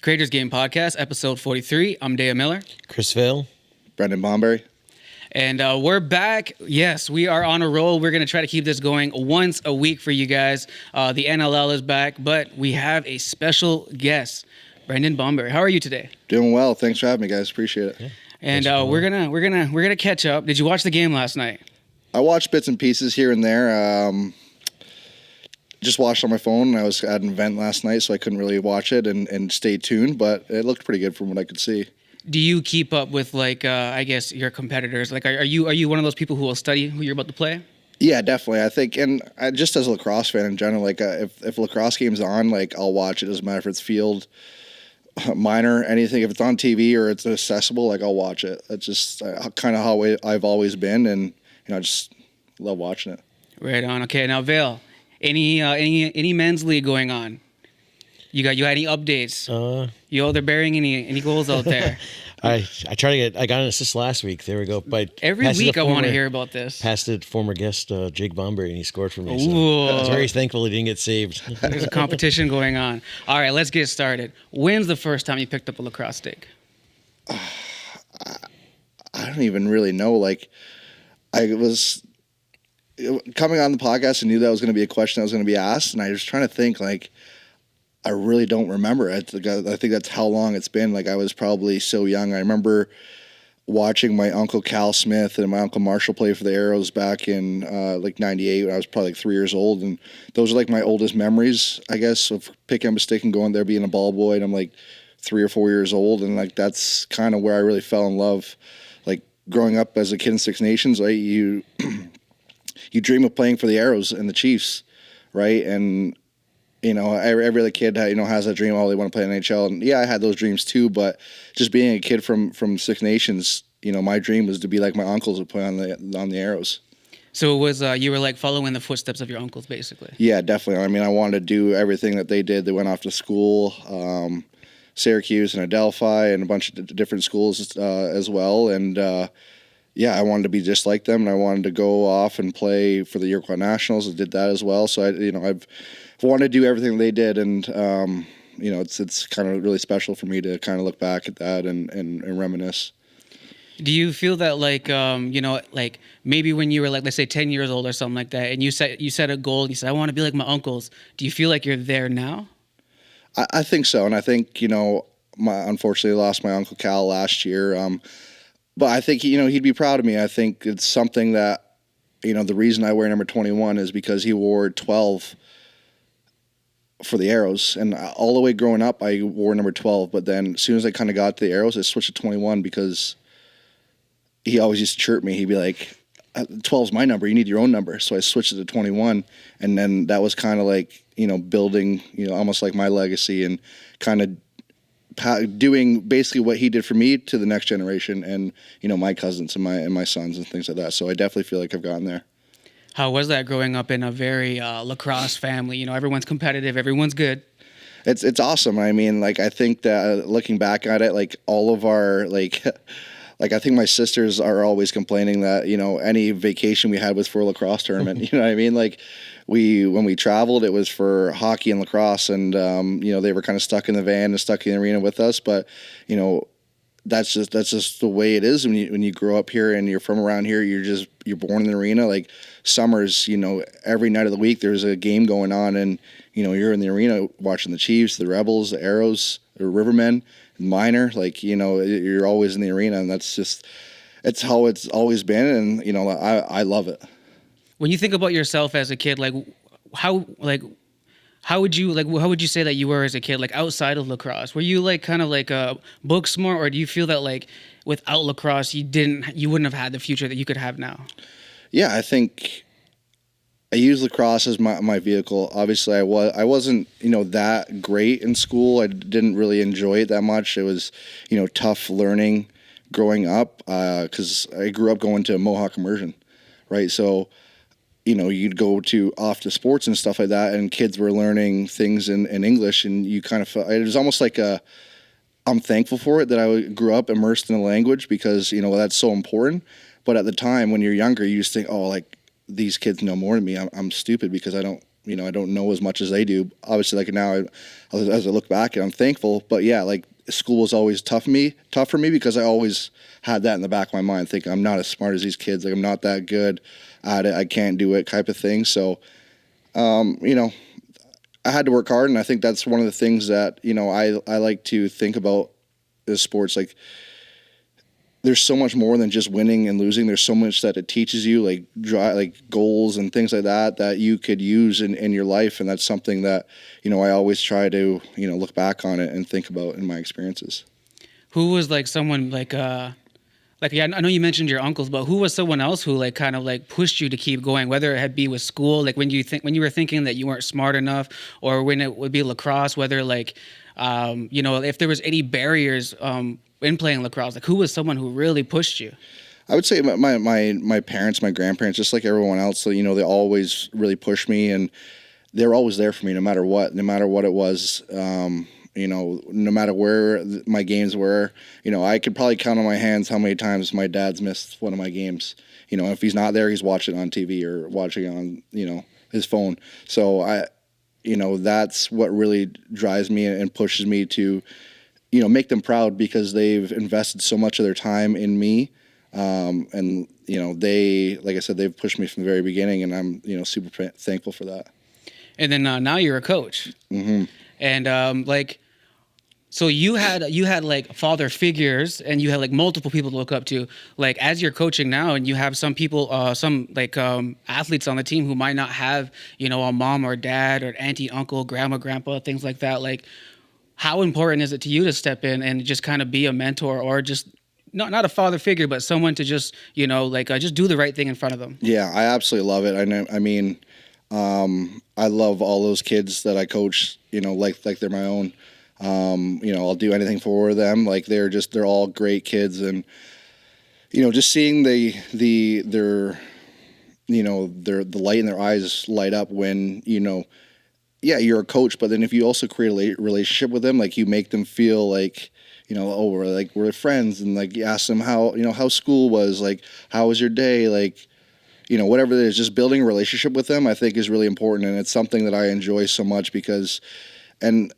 Creators Game Podcast, episode 43. I'm Daya Miller. Chris Vale. Brendan Bomberry. And we're back. Yes, we are on a roll. We're going to try to keep this going once a week for you guys. The NLL is back, but we have a special guest, Brendan Bomberry. How are you today? Doing well. Thanks for having me, guys. Appreciate it. Yeah. And we're gonna catch up. Did you watch the game last night? I watched bits and pieces here and there. Just watched on my phone. I was at an event last night, so I couldn't really watch it and stay tuned, but it looked pretty good from what I could see. Do you keep up with, I guess, your competitors? Like, are you one of those people who will study who you're about to play? Yeah, definitely. I think, and just as a lacrosse fan in general, if a lacrosse game's on, I'll watch it. Doesn't matter if it's field, minor, anything. If it's on TV or it's accessible, I'll watch it. It's just kind of how I've always been, and I just love watching it. Right on. Okay, now Vale, any men's league going on? You got any updates? They're burying any goals out there? I got an assist last week. There we go. Every week I want to hear about this. Passed it former guest Jake Bomberry, and he scored for me. So I was very thankful he didn't get saved. There's a competition going on. All right, let's get started. When's the first time you picked up a lacrosse stick? I don't even really know. I was coming on the podcast and knew that was going to be a question that was going to be asked, and I was trying to think, I really don't remember. I think that's how long it's been. I was probably so young. I remember watching my Uncle Cal Smith and my Uncle Marshall play for the Arrows back in 98 when I was probably 3 years old. And those are my oldest memories, I guess, of picking up a stick and going there being a ball boy. And I'm 3 or 4 years old. And that's kind of where I really fell in love. Growing up as a kid in Six Nations, you dream of playing for the Arrows and the Chiefs, right? And every other kid, has that dream. Oh, they want to play in the NHL. And yeah, I had those dreams too. But just being a kid from Six Nations, my dream was to be like my uncles would play on the Arrows. So it was you were following the footsteps of your uncles, basically. Yeah, definitely. I mean, I wanted to do everything that they did. They went off to school, Syracuse and Adelphi, and a bunch of different schools as well. And I wanted to be just like them, and I wanted to go off and play for the Iroquois Nationals. I did that as well. So I've wanted to do everything they did, and it's kind of really special for me to kind of look back at that and reminisce. Do you feel that maybe when you were let's say 10 years old or something like that, and you set a goal and you said, I want to be like my uncles, do you feel like you're there now? I think so, and I think unfortunately lost my Uncle Cal last year, but I think he'd be proud of me. I think it's something that the reason I wear number 21 is because he wore 12 for the Arrows, and all the way growing up I wore number 12, but then as soon as I kind of got to the Arrows I switched to 21 because he always used to chirp me. He'd be like, 12's my number, you need your own number. So I switched it to 21, and then that was kind of building almost like my legacy and kind of doing basically what he did for me to the next generation and my cousins and my sons and things like that. So I definitely feel like I've gotten there. How was that growing up in a very lacrosse family? Everyone's competitive, everyone's good. It's awesome. I mean, I think that looking back at it, all of our I think my sisters are always complaining that any vacation we had was for a lacrosse tournament. You know what I mean? When we traveled, it was for hockey and lacrosse, and they were kind of stuck in the van and stuck in the arena with us. But that's just the way it is when you grow up here and you're from around here. You're born in the arena. Summers, every night of the week there's a game going on, and you're in the arena watching the Chiefs, the Rebels, the Arrows, the Rivermen, minor. You're always in the arena, and it's how it's always been, and I love it. When you think about yourself as a kid, how would you say that you were as a kid, outside of lacrosse? Were you kind of a book smart, or do you feel that without lacrosse you wouldn't have had the future that you could have now? Yeah, I think I use lacrosse as my vehicle. Obviously, I wasn't that great in school. I didn't really enjoy it that much. It was tough learning growing up because I grew up going to Mohawk immersion, right? So you'd go off to sports and stuff like that, and kids were learning things in English, and you kind of felt it was almost I'm thankful for it that I grew up immersed in the language because that's so important. But at the time when you're younger, you just think, these kids know more than me. I'm stupid because I don't I don't know as much as they do. Obviously, like now, as I look back, and I'm thankful. But yeah, like school was always tough for me because I always had that in the back of my mind, thinking I'm not as smart as these kids. Like I'm not that good at it. I can't do it, type of thing. So, I had to work hard, and I think that's one of the things that I like to think about is sports. Like there's so much more than just winning and losing. There's so much that it teaches you, like goals and things like that you could use in your life. And that's something that, I always try to, look back on it and think about in my experiences. Who was like someone yeah, I know you mentioned your uncles, but who was someone else who like kind of like pushed you to keep going, whether it had be with school, like when you were thinking that you weren't smart enough, or when it would be lacrosse, whether like, if there was any barriers, in playing lacrosse, like who was someone who really pushed you? I would say my parents, my grandparents, just like everyone else. So, they always really pushed me, and they were always there for me no matter what it was. No matter where my games were, I could probably count on my hands how many times my dad's missed one of my games. If he's not there, he's watching on TV or watching on, his phone. So that's what really drives me and pushes me to, make them proud because they've invested so much of their time in me. And they, like I said, they've pushed me from the very beginning, and I'm, super thankful for that. And then now you're a coach. Mm-hmm. And so you had like father figures, and you had like multiple people to look up to. Like as you're coaching now, and you have some people, athletes on the team who might not have, a mom or dad or auntie, uncle, grandma, grandpa, things like that. Like, how important is it to you to step in and just kind of be a mentor, or just not a father figure, but someone to just, just do the right thing in front of them? Yeah, I absolutely love it. I love all those kids that I coach, like they're my own. I'll do anything for them. Like they're all great kids, and just seeing the light in their eyes light up when yeah, you're a coach, but then if you also create a relationship with them, like you make them feel like we're friends, and like you ask them how school was, like how was your day, like whatever it is, just building a relationship with them I think is really important, and it's something that I enjoy so much because they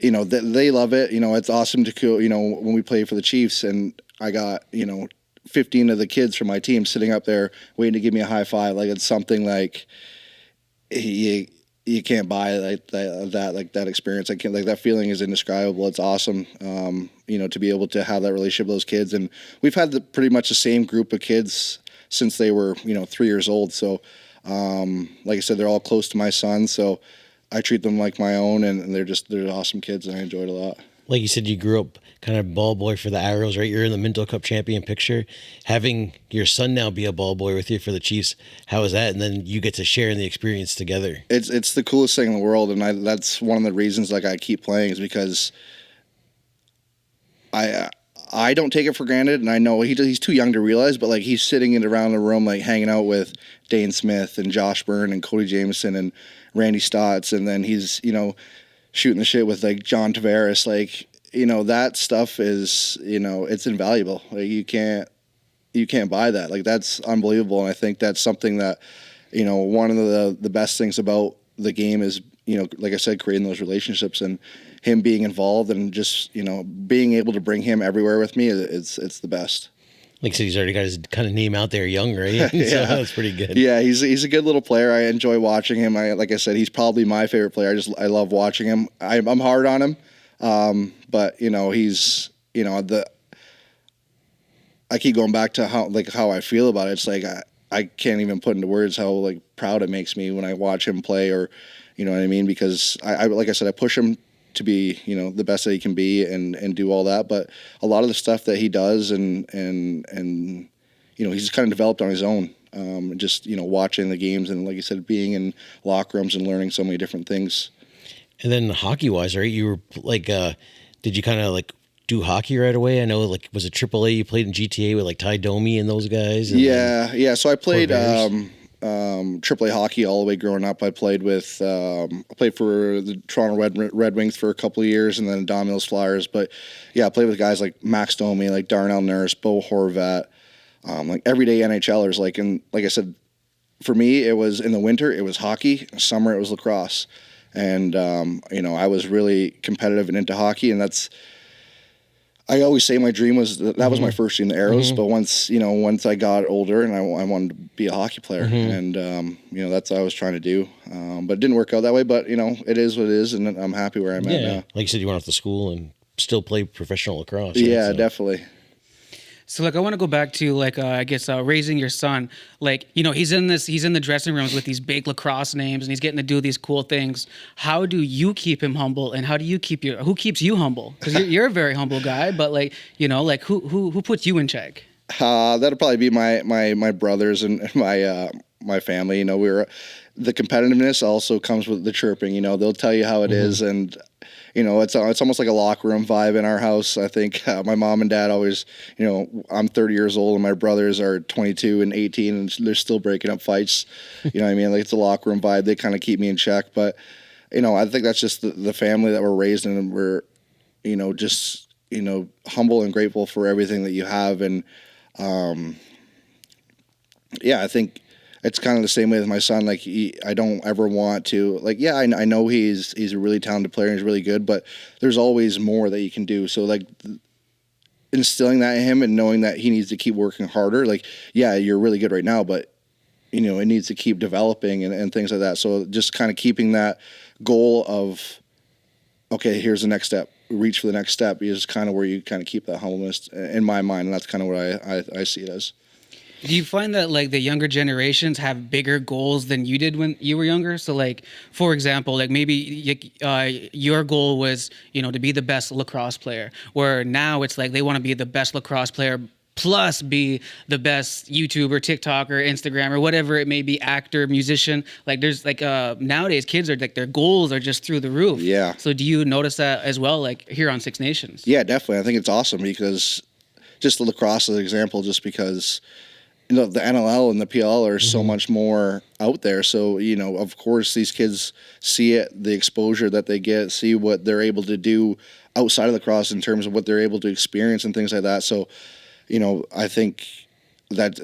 love it. It's awesome to when we play for the Chiefs, and I got 15 of the kids from my team sitting up there waiting to give me a high five. Like it's something like you can't buy like that experience. I can't, like that feeling is indescribable. It's awesome, to be able to have that relationship with those kids. And we've had pretty much the same group of kids since they were 3 years old. So like I said, they're all close to my son. So I treat them like my own, and they're awesome kids, and I enjoy it a lot. Like you said, you grew up kind of ball boy for the Arrows, right? You're in the Minto Cup champion picture. Having your son now be a ball boy with you for the Chiefs, how is that? And then you get to share in the experience together. It's the coolest thing in the world, and that's one of the reasons like I keep playing is because I don't take it for granted, and I know he's too young to realize, but like he's sitting around the room like hanging out with Dane Smith and Josh Byrne and Cody Jameson and Randy Stotts, and then he's shooting the shit with like John Tavares. Like that stuff is it's invaluable. Like you can't buy that. Like that's unbelievable, and I think that's something that one of the best things about the game is like I said, creating those relationships and him being involved and just being able to bring him everywhere with me. It's the best. Like I said, he's already got his kind of name out there young, right? Yeah. So that's pretty good. Yeah, he's a good little player. I enjoy watching him. Like I said, he's probably my favorite player. I love watching him. I'm hard on him, but he's I keep going back to how I feel about it. It's like I can't even put into words how like proud it makes me when I watch him play, or what I mean, because I like I said, I push him to be the best that he can be and do all that, but a lot of the stuff that he does and he's kind of developed on his own, just watching the games and like you said, being in locker rooms and learning so many different things. And then hockey wise, right, you were like did you kind of like do hockey right away? I know like was it AAA you played in GTA with like Ty Domi and those guys? And yeah, so I played AAA hockey all the way growing up. I played with I played for the Toronto Red Wings for a couple of years, and then Don Mills Flyers. But yeah, I played with guys like Max Domi, like Darnell Nurse, Bo Horvat, like everyday NHLers. Like, and like I said, for me, it was in the winter, it was hockey. Summer, it was lacrosse. And, I was really competitive and into hockey. And I always say my dream was that was my first dream, the arrows. But once I got older and I wanted to be a hockey player, and that's what I was trying to do. But it didn't work out that way. But it is what it is, and I'm happy where I'm at now. Like you said, you went off to school and still play professional lacrosse. Right? Yeah, definitely. So I want to go back to I guess raising your son. He's in the dressing rooms with these big lacrosse names and he's getting to do these cool things. How do you keep him humble, and how do you who keeps you humble? Because you're a very humble guy, but who puts you in check? That'll probably be my brothers and my family. The competitiveness also comes with the chirping. They'll tell you how it is, and it's almost like a locker room vibe in our house. I think my mom and dad always, I'm 30 years old and my brothers are 22 and 18 and they're still breaking up fights. You know what I mean? Like, it's a locker room vibe. They kind of keep me in check. But, I think that's just the family that we're raised in, and we're, just, humble and grateful for everything that you have. And, I think it's kind of the same way with my son. Like, I don't ever want to, I know he's a really talented player and he's really good, but there's always more that you can do. So instilling that in him and knowing that he needs to keep working harder. You're really good right now, but it needs to keep developing and things like that. So just kind of keeping that goal of, okay, here's the next step, reach for the next step, is kind of where you kind of keep that humbleness in my mind. And that's kind of what I see it as. Do you find that the younger generations have bigger goals than you did when you were younger? So for example, maybe your goal was, to be the best lacrosse player, where now it's they want to be the best lacrosse player plus be the best YouTuber, TikToker, Instagrammer, whatever it may be, actor, musician. There's nowadays kids are their goals are just through the roof. Yeah. So do you notice that as well, here on Six Nations? Yeah, definitely. I think it's awesome because just the lacrosse as an example, just because the NLL and the PLL are so much more out there. So, of course, these kids see it, the exposure that they get, see what they're able to do outside of lacrosse in terms of what they're able to experience and things like that. So, I think that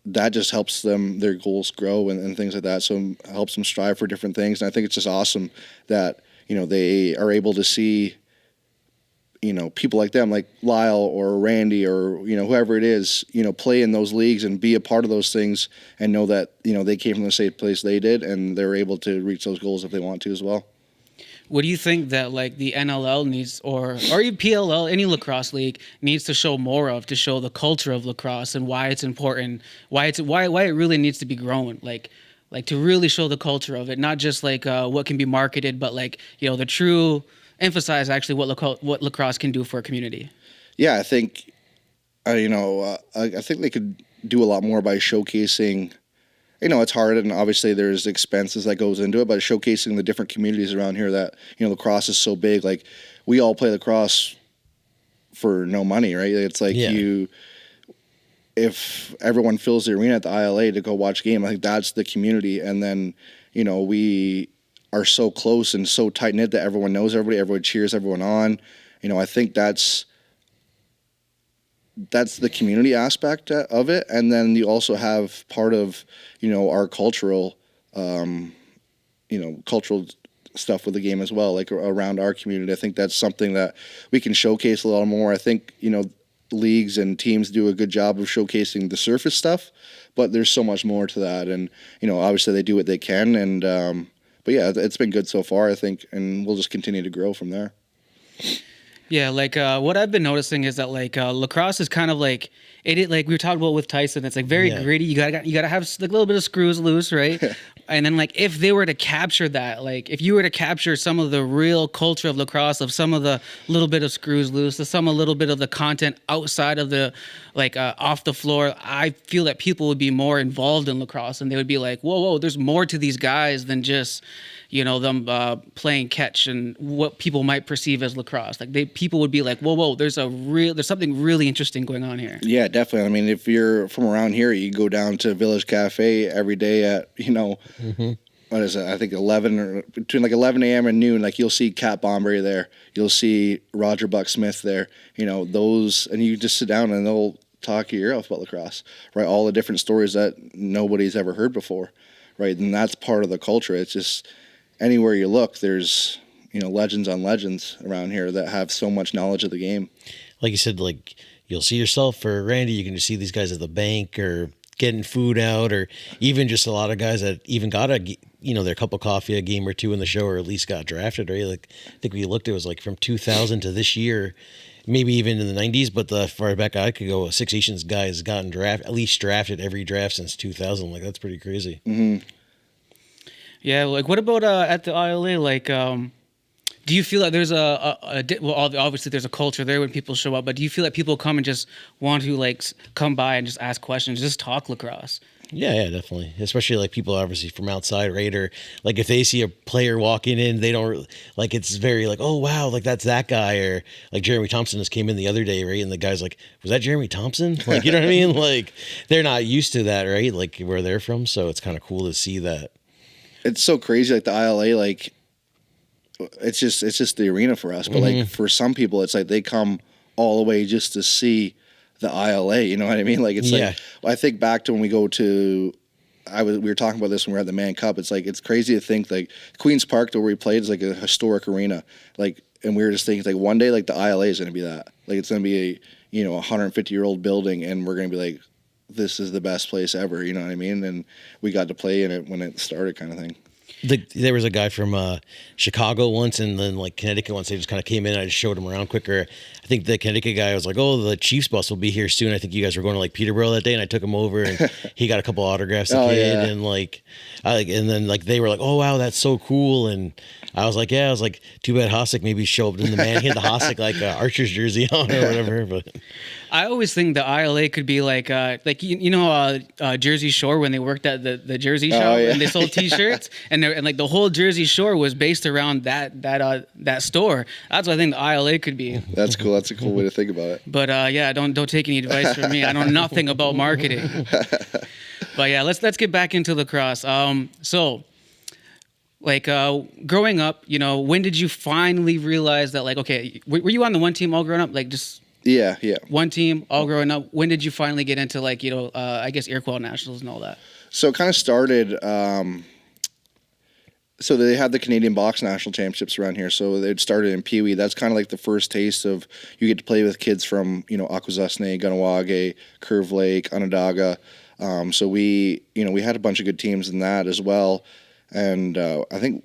that just helps their goals grow and things like that. So it helps them strive for different things. And I think it's just awesome that, they are able to see people like them, like Lyle or Randy or, whoever it is, play in those leagues and be a part of those things and know that, they came from the same place they did and they're able to reach those goals if they want to as well. What do you think that the NLL needs, or even PLL, any lacrosse league needs to show more of, to show the culture of lacrosse and why it's important, why it really needs to be grown, to really show the culture of it, not just what can be marketed, but the true emphasize actually what lacrosse can do for a community? Yeah, I think, I think they could do a lot more by showcasing. It's hard, and obviously there's expenses that goes into it, but showcasing the different communities around here that lacrosse is so big. We all play lacrosse for no money, right? It's if everyone fills the arena at the ILA to go watch a game, I think that's the community, and then we are so close and so tight knit that everyone knows everybody, everyone cheers everyone on. I think that's the community aspect of it. And then you also have part of, our cultural, cultural stuff with the game as well, around our community. I think that's something that we can showcase a lot more. I think, leagues and teams do a good job of showcasing the surface stuff, but there's so much more to that. And, obviously they do what they can. And, but yeah, it's been good so far, I think, and we'll just continue to grow from there. Yeah, what I've been noticing is that lacrosse is kind of it we were talking about with Tyson. It's very gritty. You gotta have a little bit of screws loose, right? And then if they were to capture that, if you were to capture some of the real culture of lacrosse, of some of the little bit of screws loose, a little bit of the content outside of the off the floor, I feel that people would be more involved in lacrosse, and they would be whoa, there's more to these guys than just them playing catch and what people might perceive as lacrosse. People would be whoa, there's something really interesting going on here. Yeah, definitely. I mean, if you're from around here, you go down to Village Cafe every day at what is it? I think between 11 a.m. and noon. You'll see Cat Bomberry there. You'll see Roger Buck Smith there. Those, and you just sit down and they'll talk your ear off about lacrosse, right? All the different stories that nobody's ever heard before, right? And that's part of the culture. It's just anywhere you look, there's, legends on legends around here that have so much knowledge of the game. Like you said, like you'll see yourself or Randy, you can just see these guys at the bank or getting food out, or even just a lot of guys that even got their cup of coffee a game or two in the show, or at least got drafted, right? Like I think we looked, it was like from 2000 to this year, maybe even in the 90s, but the far back I could go, Six Nations guys gotten at least drafted every draft since 2000. Like that's pretty crazy. Mm-hmm. Yeah, like what about at the ILA? Like, do you feel like there's obviously there's a culture there when people show up, but do you feel like people come and just want to like come by and just ask questions, just talk lacrosse? Yeah, definitely. Especially like people obviously from outside, right? Or like if they see a player walking in, they don't like, it's very like, oh wow, like that's that guy. Or like Jeremy Thompson just came in the other day, right? And the guy's like, was that Jeremy Thompson? Like, you know what I mean? Like they're not used to that, right? Like where they're from. So it's kind of cool to see that. It's so crazy. Like the ILA, like it's just the arena for us. But like for some people, it's like they come all the way just to see the ILA, you know what I mean? Like it's like, I think back to when we go to, we were talking about this when we were at the Man Cup. It's like, it's crazy to think like Queen's Park, where we played, is like a historic arena. Like, and we were just thinking like one day, like the ILA is going to be that. Like it's going to be a 150-year-old building, and we're going to be like, this is the best place ever. You know what I mean? And we got to play in it when it started, kind of thing. There was a guy from Chicago once, and then like Connecticut once. They just kind of came in. I just showed him around quicker. I think the Connecticut guy was like, "Oh, the Chiefs bus will be here soon." I think you guys were going to like Peterborough that day, and I took him over, and he got a couple autographs. And like, and then like they were like, "Oh wow, that's so cool." And I was like, "Yeah," I was like, "Too bad Hossack maybe showed up in the man. He had the Hossack like Archer's jersey on or whatever." But I always think the ILA could be like Jersey Shore when they worked at the Jersey shop and they sold T-shirts and like the whole Jersey Shore was based around that store. That's what I think the ILA could be. That's cool. That's a cool way to think about it. But don't take any advice from me. I know nothing about marketing. But yeah, let's get back into lacrosse. So like growing up, when did you finally realize that like, okay, were you on the one team all growing up? Like just Yeah. one team all growing up. When did you finally get into like, I guess Iroquois Nationals and all that? So it kind of started, so they had the Canadian Box National Championships around here. So they'd started in Pee Wee. That's kind of like the first taste of, you get to play with kids from, Akwesasne, Ganawage, Curve Lake, Onondaga. So we had a bunch of good teams in that as well. And I think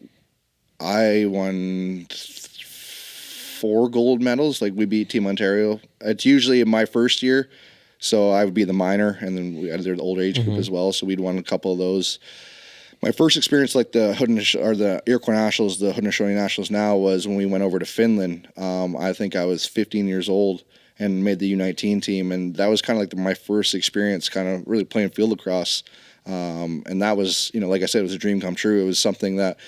I won 4 gold medals. Like we beat Team Ontario. It's usually in my first year. So I would be the minor, and then we had the older age group as well. So we'd won a couple of those. My first experience, like the Iroquois Nationals, the Haudenosaunee Nationals now, was when we went over to Finland. I think I was 15 years old and made the U19 team, and that was kind of like my first experience, kind of really playing field lacrosse. And that was, like I said, it was a dream come true. It was something that,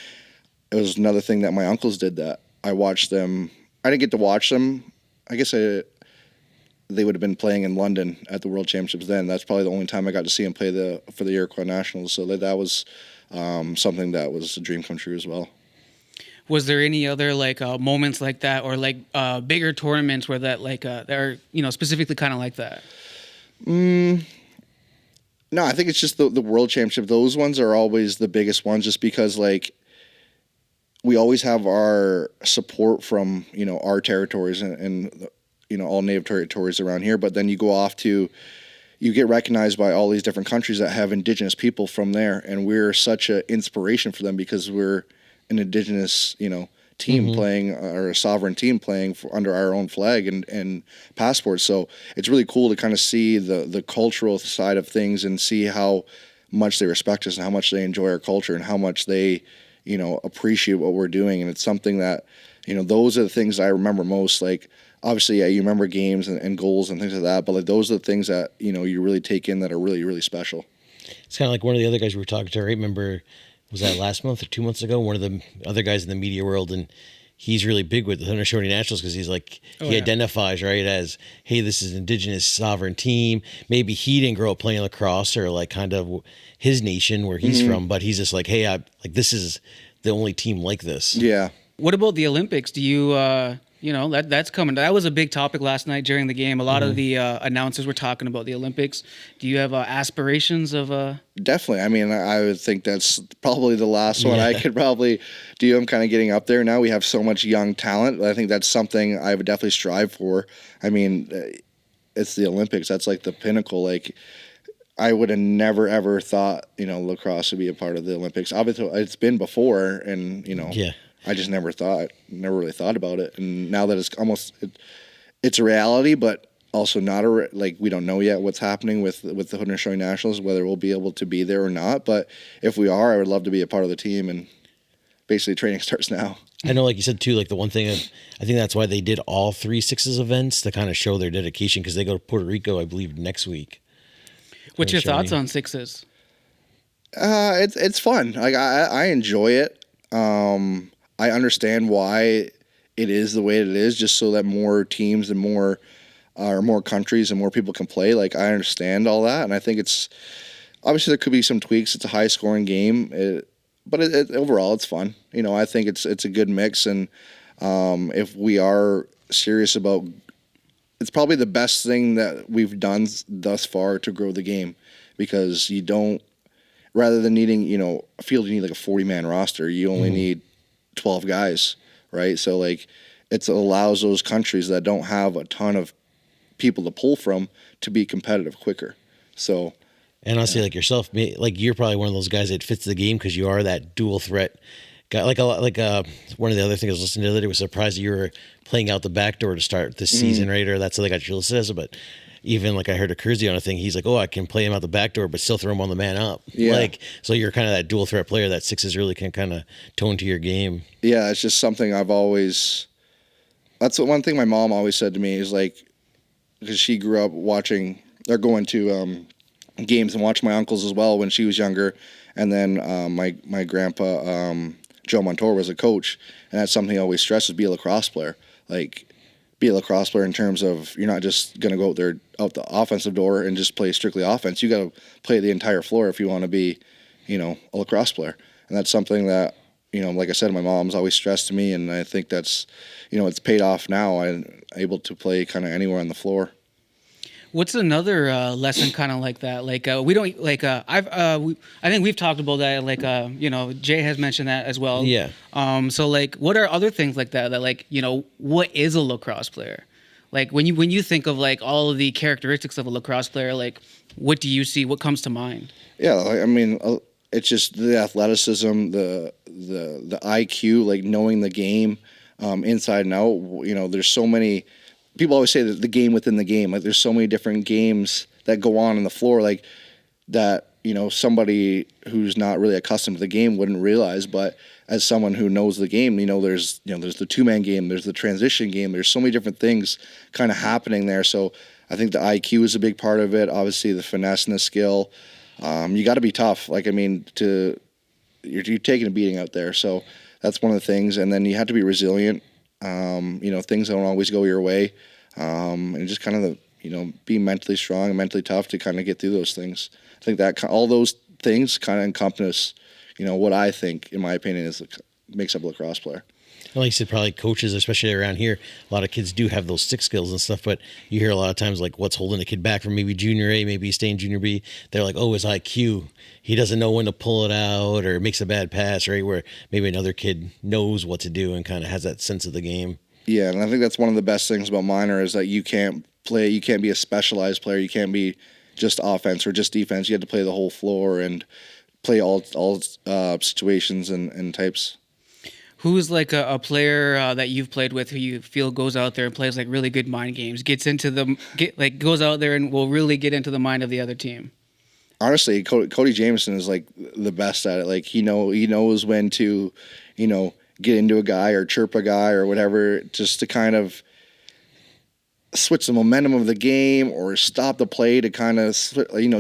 it was another thing that my uncles did that I watched them. I didn't get to watch them. I guess they would have been playing in London at the World Championships then. That's probably the only time I got to see them play for the Iroquois Nationals. So that was something that was a dream come true as well. Was there any other like moments like that, or like bigger tournaments where that like they're specifically kind of like that? No, I think it's just the World Championship. Those ones are always the biggest ones, just because like we always have our support from our territories and all native territories around here. But then you go off to, you get recognized by all these different countries that have Indigenous people from there, and we're such an inspiration for them because we're an Indigenous, team playing, or a sovereign team playing under our own flag and passport. So it's really cool to kind of see the cultural side of things and see how much they respect us and how much they enjoy our culture and how much they, appreciate what we're doing. And it's something that, those are the things I remember most. Like, obviously, yeah, you remember games and goals and things like that, but like those are the things that, you really take in that are really, really special. It's kind of like one of the other guys we were talking to, right? Remember, was that last month or 2 months ago? One of the other guys in the media world, and he's really big with the Haudenosaunee Nationals because he's like, he identifies, right, as, hey, this is an Indigenous sovereign team. Maybe he didn't grow up playing lacrosse or like kind of his nation where he's from, but he's just like, hey, this is the only team like this. Yeah. What about the Olympics? Do you you know, that's coming. That was a big topic last night during the game. A lot of the announcers were talking about the Olympics. Do you have aspirations of? Definitely. I mean, I would think that's probably the last one I Yeah. could probably do. I'm kind of getting up there now. We have so much young talent. I think that's something I would definitely strive for. I mean, it's the Olympics. That's like the pinnacle. Like, I would have never ever thought, lacrosse would be a part of the Olympics. Obviously, it's been before, and Yeah. I just never really thought about it. And now that it's a reality, but also not like we don't know yet what's happening with the Haudenosaunee Nationals, whether we'll be able to be there or not. But if we are, I would love to be a part of the team. And basically, training starts now. I know, like you said too, like the one thing I think that's why they did all 3 sixes events to kind of show their dedication, because they go to Puerto Rico, I believe, next week. What's your Showing thoughts you. on sixes? It's fun. Like I enjoy it. I understand why it is the way it is, just so that more teams and more countries and more people can play. Like, I understand all that, and I think it's obviously there could be some tweaks. It's a high scoring game, but overall it's fun. I think it's a good mix, and if we are serious about, it's probably the best thing that we've done thus far to grow the game, because you don't, rather than needing a field, you need like a 40-man roster. You only need 12 guys, right? So like, it allows those countries that don't have a ton of people to pull from to be competitive quicker. So, And honestly, like yourself, like you're probably one of those guys that fits the game because you are that dual threat guy. Like one of the other things I was listening to the other day was surprised that you were playing out the back door to start this season, right? Or that's how they got you listed as it. But even like I heard a Kersey on a thing, he's like, oh, I can play him out the back door, but still throw him on the man up. Yeah. Like, so you're kind of that dual threat player that sixes really can kind of tone to your game. yeah, it's just something I've always. That's one thing my mom always said to me is like, because she grew up watching or going to games and watching my uncles as well when she was younger, and then my grandpa Joe Montour was a coach, and that's something he always stresses: be a lacrosse player. Like, be a lacrosse player in terms of you're not just going to go out the offensive door and just play strictly offense. You got to play the entire floor if you want to be, a lacrosse player. And that's something that, like I said, my mom's always stressed to me, and I think that's, it's paid off now. I'm able to play kind of anywhere on the floor. What's another lesson kind of like that? Like we don't like I think we've talked about that. Like Jay has mentioned that as well. Yeah. So like, what are other things like that? That like what is a lacrosse player? Like when you think of like all of the characteristics of a lacrosse player, like what do you see? What comes to mind? Yeah, I mean, it's just the athleticism, the IQ, like knowing the game inside and out. There's so many. People always say that the game within the game. Like, there's so many different games that go on the floor, like that. Somebody who's not really accustomed to the game wouldn't realize. But as someone who knows the game, there's the 2-man game, there's the transition game. There's so many different things kind of happening there. So I think the IQ is a big part of it. Obviously, the finesse and the skill. You got to be tough. Like, I mean, you're taking a beating out there. So that's one of the things. And then you have to be resilient. Things don't always go your way. And just kind of be mentally strong and mentally tough to kind of get through those things. I think that all those things kind of encompass, what I think, in my opinion, makes up a lacrosse player. Like you said, probably coaches, especially around here, a lot of kids do have those stick skills and stuff, but you hear a lot of times like what's holding a kid back from maybe junior A, maybe staying junior B. They're like, oh, his IQ. He doesn't know when to pull it out or makes a bad pass, right? Where maybe another kid knows what to do and kind of has that sense of the game. Yeah, and I think that's one of the best things about minor is that you can't be a specialized player. You can't be just offense or just defense. You have to play the whole floor and play all situations and types. Who's like a player that you've played with who you feel goes out there and plays like really good mind games, goes out there and will really get into the mind of the other team? Honestly, Cody Jameson is like the best at it. Like, he knows when to, get into a guy or chirp a guy or whatever, just to kind of switch the momentum of the game or stop the play to kind of,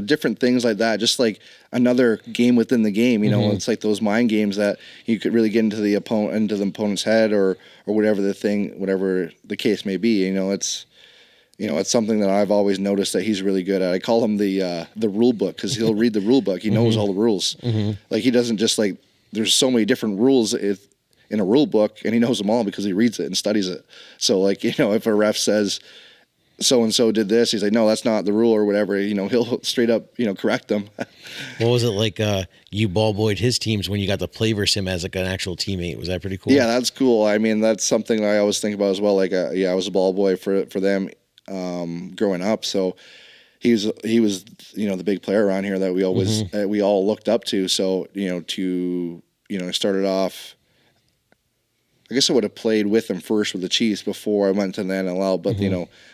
different things like that. Just like another game within the game, It's like those mind games that you could really get into the opponent's head or whatever the case may be. It's something that I've always noticed that he's really good at. I call him the rule book, because he'll read the rule book. He knows all the rules. Like, he doesn't just like, there's so many different rules in a rule book, and he knows them all because he reads it and studies it. So like, if a ref says so and so did this, he's like, no, that's not the rule or whatever. He'll straight up correct them. What was it like? You ball boyed his teams when you got to play versus him as like an actual teammate. Was that pretty cool? Yeah, that's cool. I mean, that's something I always think about as well. Like, I was a ball boy for them growing up. So he was the big player around here that we always we all looked up to. So started off. I guess I would have played with him first with the Chiefs before I went to the NLL, but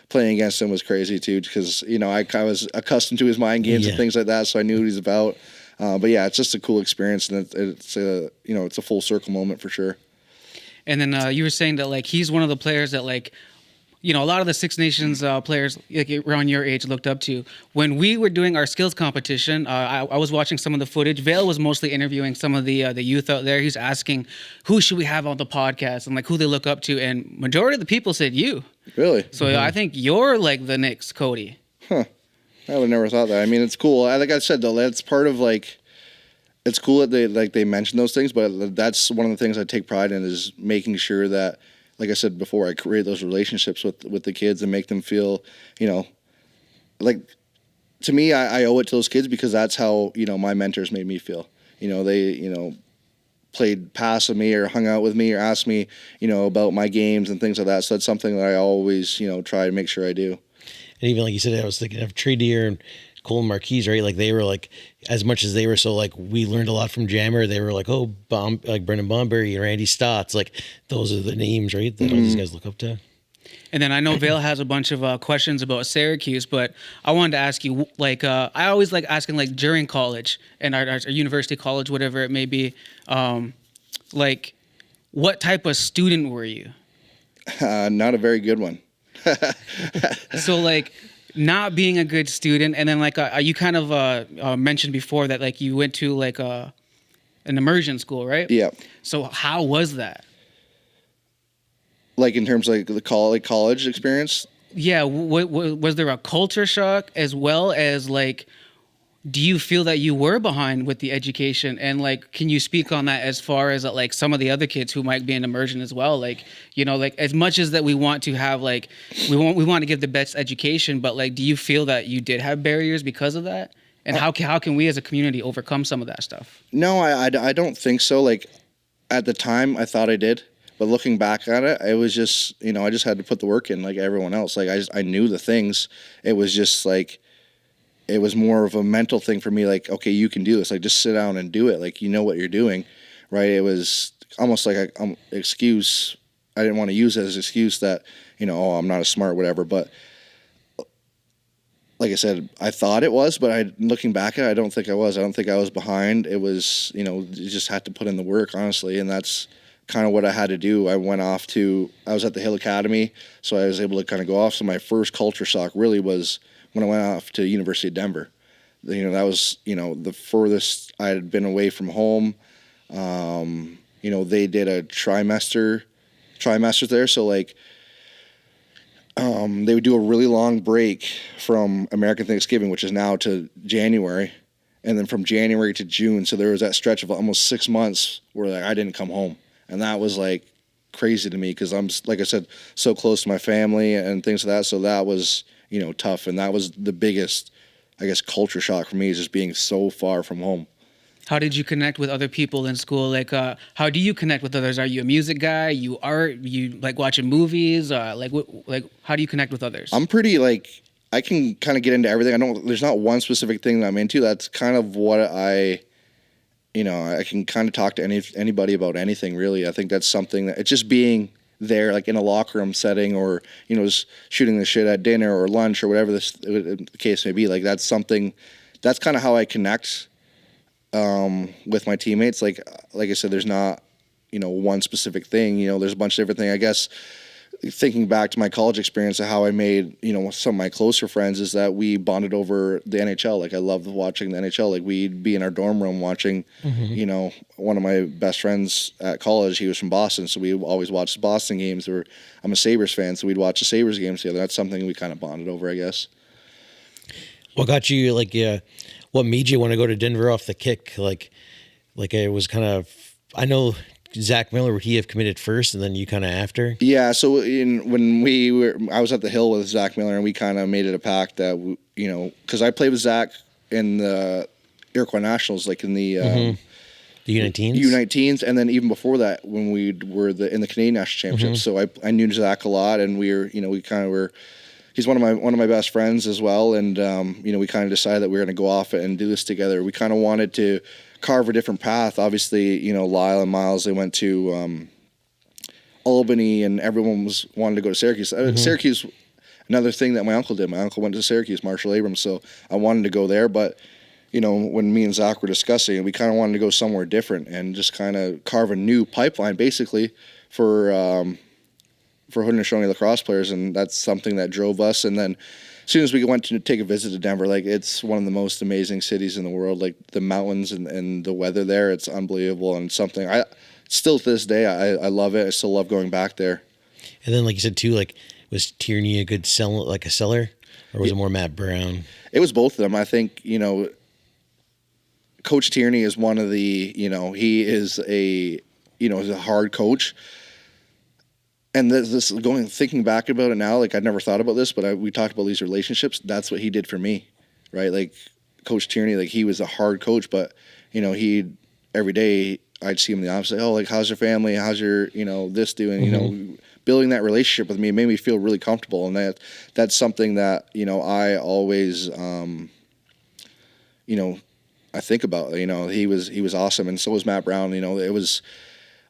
playing against him was crazy too because I kind of was accustomed to his mind games and things like that, so I knew what he's about. But yeah, it's just a cool experience, and it's a full circle moment for sure. And then you were saying that like he's one of the players that like, a lot of the Six Nations players like around your age looked up to. When we were doing our skills competition, I was watching some of the footage. Vale was mostly interviewing some of the youth out there. He's asking who should we have on the podcast and like who they look up to, and majority of the people said you. Really? So I think you're like the next Cody. Huh. I would have never thought that. I mean, it's cool. Like I said, though, that's part of like. It's cool that they mention those things, but that's one of the things I take pride in is making sure that, like I said before, I create those relationships with the kids and make them feel, like, to me, I owe it to those kids because that's how, my mentors made me feel. They, played pass with me or hung out with me or asked me, about my games and things like that. So that's something that I always, try to make sure I do. And even like you said, I was thinking of Tree Deer and Cole Marquise, right? Like they were like, as much as they were so like, we learned a lot from Jammer. They were like, like Brendan Bomberry and Randy Stotts. Like those are the names, right? That all these guys look up to. And then I know Vale has a bunch of questions about Syracuse, but I wanted to ask you, like, I always like asking, like, during college and our university, college, whatever it may be, like, what type of student were you? Not a very good one. So, like, not being a good student, and then, like, you kind of mentioned before that, like, you went to, like, an immersion school, right? Yeah. So how was that? Like in terms of like the college experience? Yeah, was there a culture shock as well as like, do you feel that you were behind with the education? And like, can you speak on that as far as like some of the other kids who might be in immersion as well? Like, like as much as that we want to have like, we want to give the best education, but like, do you feel that you did have barriers because of that? And how can we as a community overcome some of that stuff? No, I don't think so. Like at the time I thought I did. But looking back at it, it was just, I just had to put the work in like everyone else. Like I knew the things. It was just like, it was more of a mental thing for me. Like, okay, you can do this. Like just sit down and do it. Like, you know what you're doing, right? It was almost like an excuse. I didn't want to use it as an excuse that, I'm not as smart, whatever. But like I said, I thought it was, but looking back at it, I don't think I was. I don't think I was behind. It was, you just had to put in the work, honestly. And that's kind of what I had to do. I was at the Hill Academy, so I was able to kind of go off. So my first culture shock really was when I went off to University of Denver. That was, the furthest I had been away from home. They did a trimesters there. So like, they would do a really long break from American Thanksgiving, which is now, to January. And then from January to June. So there was that stretch of almost 6 months where like, I didn't come home. And that was like crazy to me because I'm, like I said, so close to my family and things like that. So that was, tough. And that was the biggest, I guess, culture shock for me, is just being so far from home. How did you connect with other people in school? Like, how do you connect with others? Are you a music guy? You like watching movies? Like how do you connect with others? I'm pretty like, I can kind of get into everything. There's not one specific thing that I'm into. That's kind of what I can kind of talk to anybody about anything, really. I think that's something that it's just being there, like in a locker room setting, or just shooting the shit at dinner or lunch or whatever the case may be. Like that's something. That's kind of how I connect with my teammates. Like I said, there's not one specific thing. There's a bunch of different things. I guess thinking back to my college experience of how I made, some of my closer friends is that we bonded over the NHL. Like I loved watching the NHL. Like we'd be in our dorm room watching, one of my best friends at college, he was from Boston. So we always watched the Boston games. I'm a Sabres fan, so we'd watch the Sabres games together. That's something we kind of bonded over, I guess. What got you what made you want to go to Denver off the kick? Like it was kind of, I know Zach Miller, would he have committed first and then you kind of after? Yeah, so I was at the Hill with Zach Miller, and we kind of made it a pact that because I played with Zach in the Iroquois Nationals, like in the The U19s? U19s, and then even before that, when we were in the Canadian National Championships. So I knew Zach a lot, and we kind of were. He's one of my best friends as well, and we kind of decided that we were going to go off and do this together. We kind of wanted to carve a different path. Obviously, Lyle and Miles, they went to Albany, and everyone wanted to go to Syracuse. Syracuse, another thing that my uncle did. My uncle went to Syracuse, Marshall Abrams, so I wanted to go there. But when me and Zach were discussing it, we kind of wanted to go somewhere different and just kind of carve a new pipeline, basically, for Haudenosaunee lacrosse players, and that's something that drove us. And then as soon as we went to take a visit to Denver, like, it's one of the most amazing cities in the world. Like, the mountains and the weather there, it's unbelievable, and something I still to this day I love it. I still love going back there. And then, like you said too, like, was Tierney a good seller, or was it more Matt Brown? It was both of them. I think Coach Tierney is one of the he is a is a hard coach. And thinking back about it now, like, I'd never thought about this, but we talked about these relationships. That's what he did for me, right? Like, Coach Tierney, like, he was a hard coach, but every day I'd see him in the office, like, oh, like, how's your family? How's your this doing? Building that relationship with me made me feel really comfortable, and that's something that I always I think about. He was awesome, and so was Matt Brown. It was.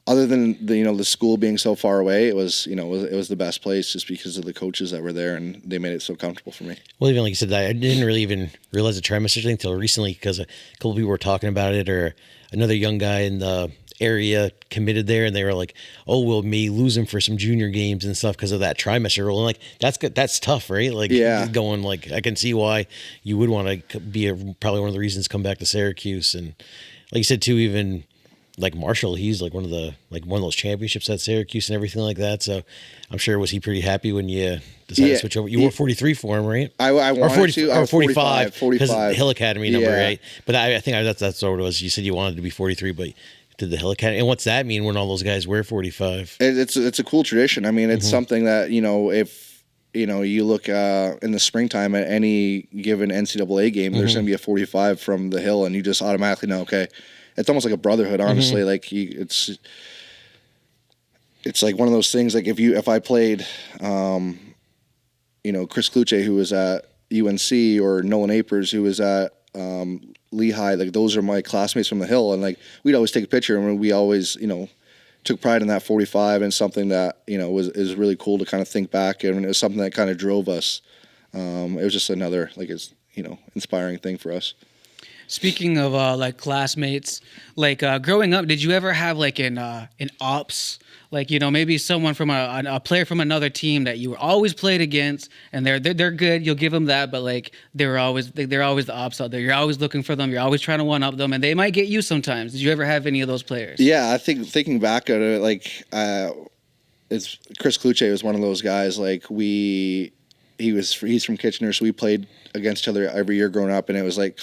Other than the school being so far away, it was the best place just because of the coaches that were there, and they made it so comfortable for me. Well, even like you said, I didn't really even realize the trimester thing until recently, because a couple of people were talking about it, or another young guy in the area committed there, and they were like, "Oh, we'll may lose him for some junior games and stuff because of that trimester rule." And like, that's good, that's tough, right? Like, going, like, I can see why you would want to be probably one of the reasons come back to Syracuse, and like you said too, even. Like Marshall, he's like one of those championships at Syracuse and everything like that. So I'm sure, was he pretty happy when you decided to switch over? You wore 43 for him, right? I wanted 40, to. I was 45. 45. Because Hill Academy number, right? But I think that's what it was. You said you wanted to be 43, but did the Hill Academy. And what's that mean when all those guys wear 45? It's a cool tradition. I mean, it's something that, if you look in the springtime at any given NCAA game, there's going to be a 45 from the Hill, and you just automatically know, okay. It's almost like a brotherhood, honestly. Like, it's like one of those things. Like, if I played, Chris Kluche, who was at UNC, or Nolan Apers, who was at Lehigh, like, those are my classmates from the Hill, and like, we'd always take a picture, and we always took pride in that 45, and something that is really cool to kind of think back, and it was something that kind of drove us. It was just another, like, it's inspiring thing for us. Speaking of like classmates, like growing up, did you ever have like an ops, like maybe someone from a player from another team that you were always played against, and they're good, you'll give them that, but like they're always the ops out there. You're always looking for them. You're always trying to one up them, and they might get you sometimes. Did you ever have any of those players? Yeah, I think thinking back at it, like it's Chris Kluche was one of those guys. Like he's from Kitchener, so we played against each other every year growing up, and it was like.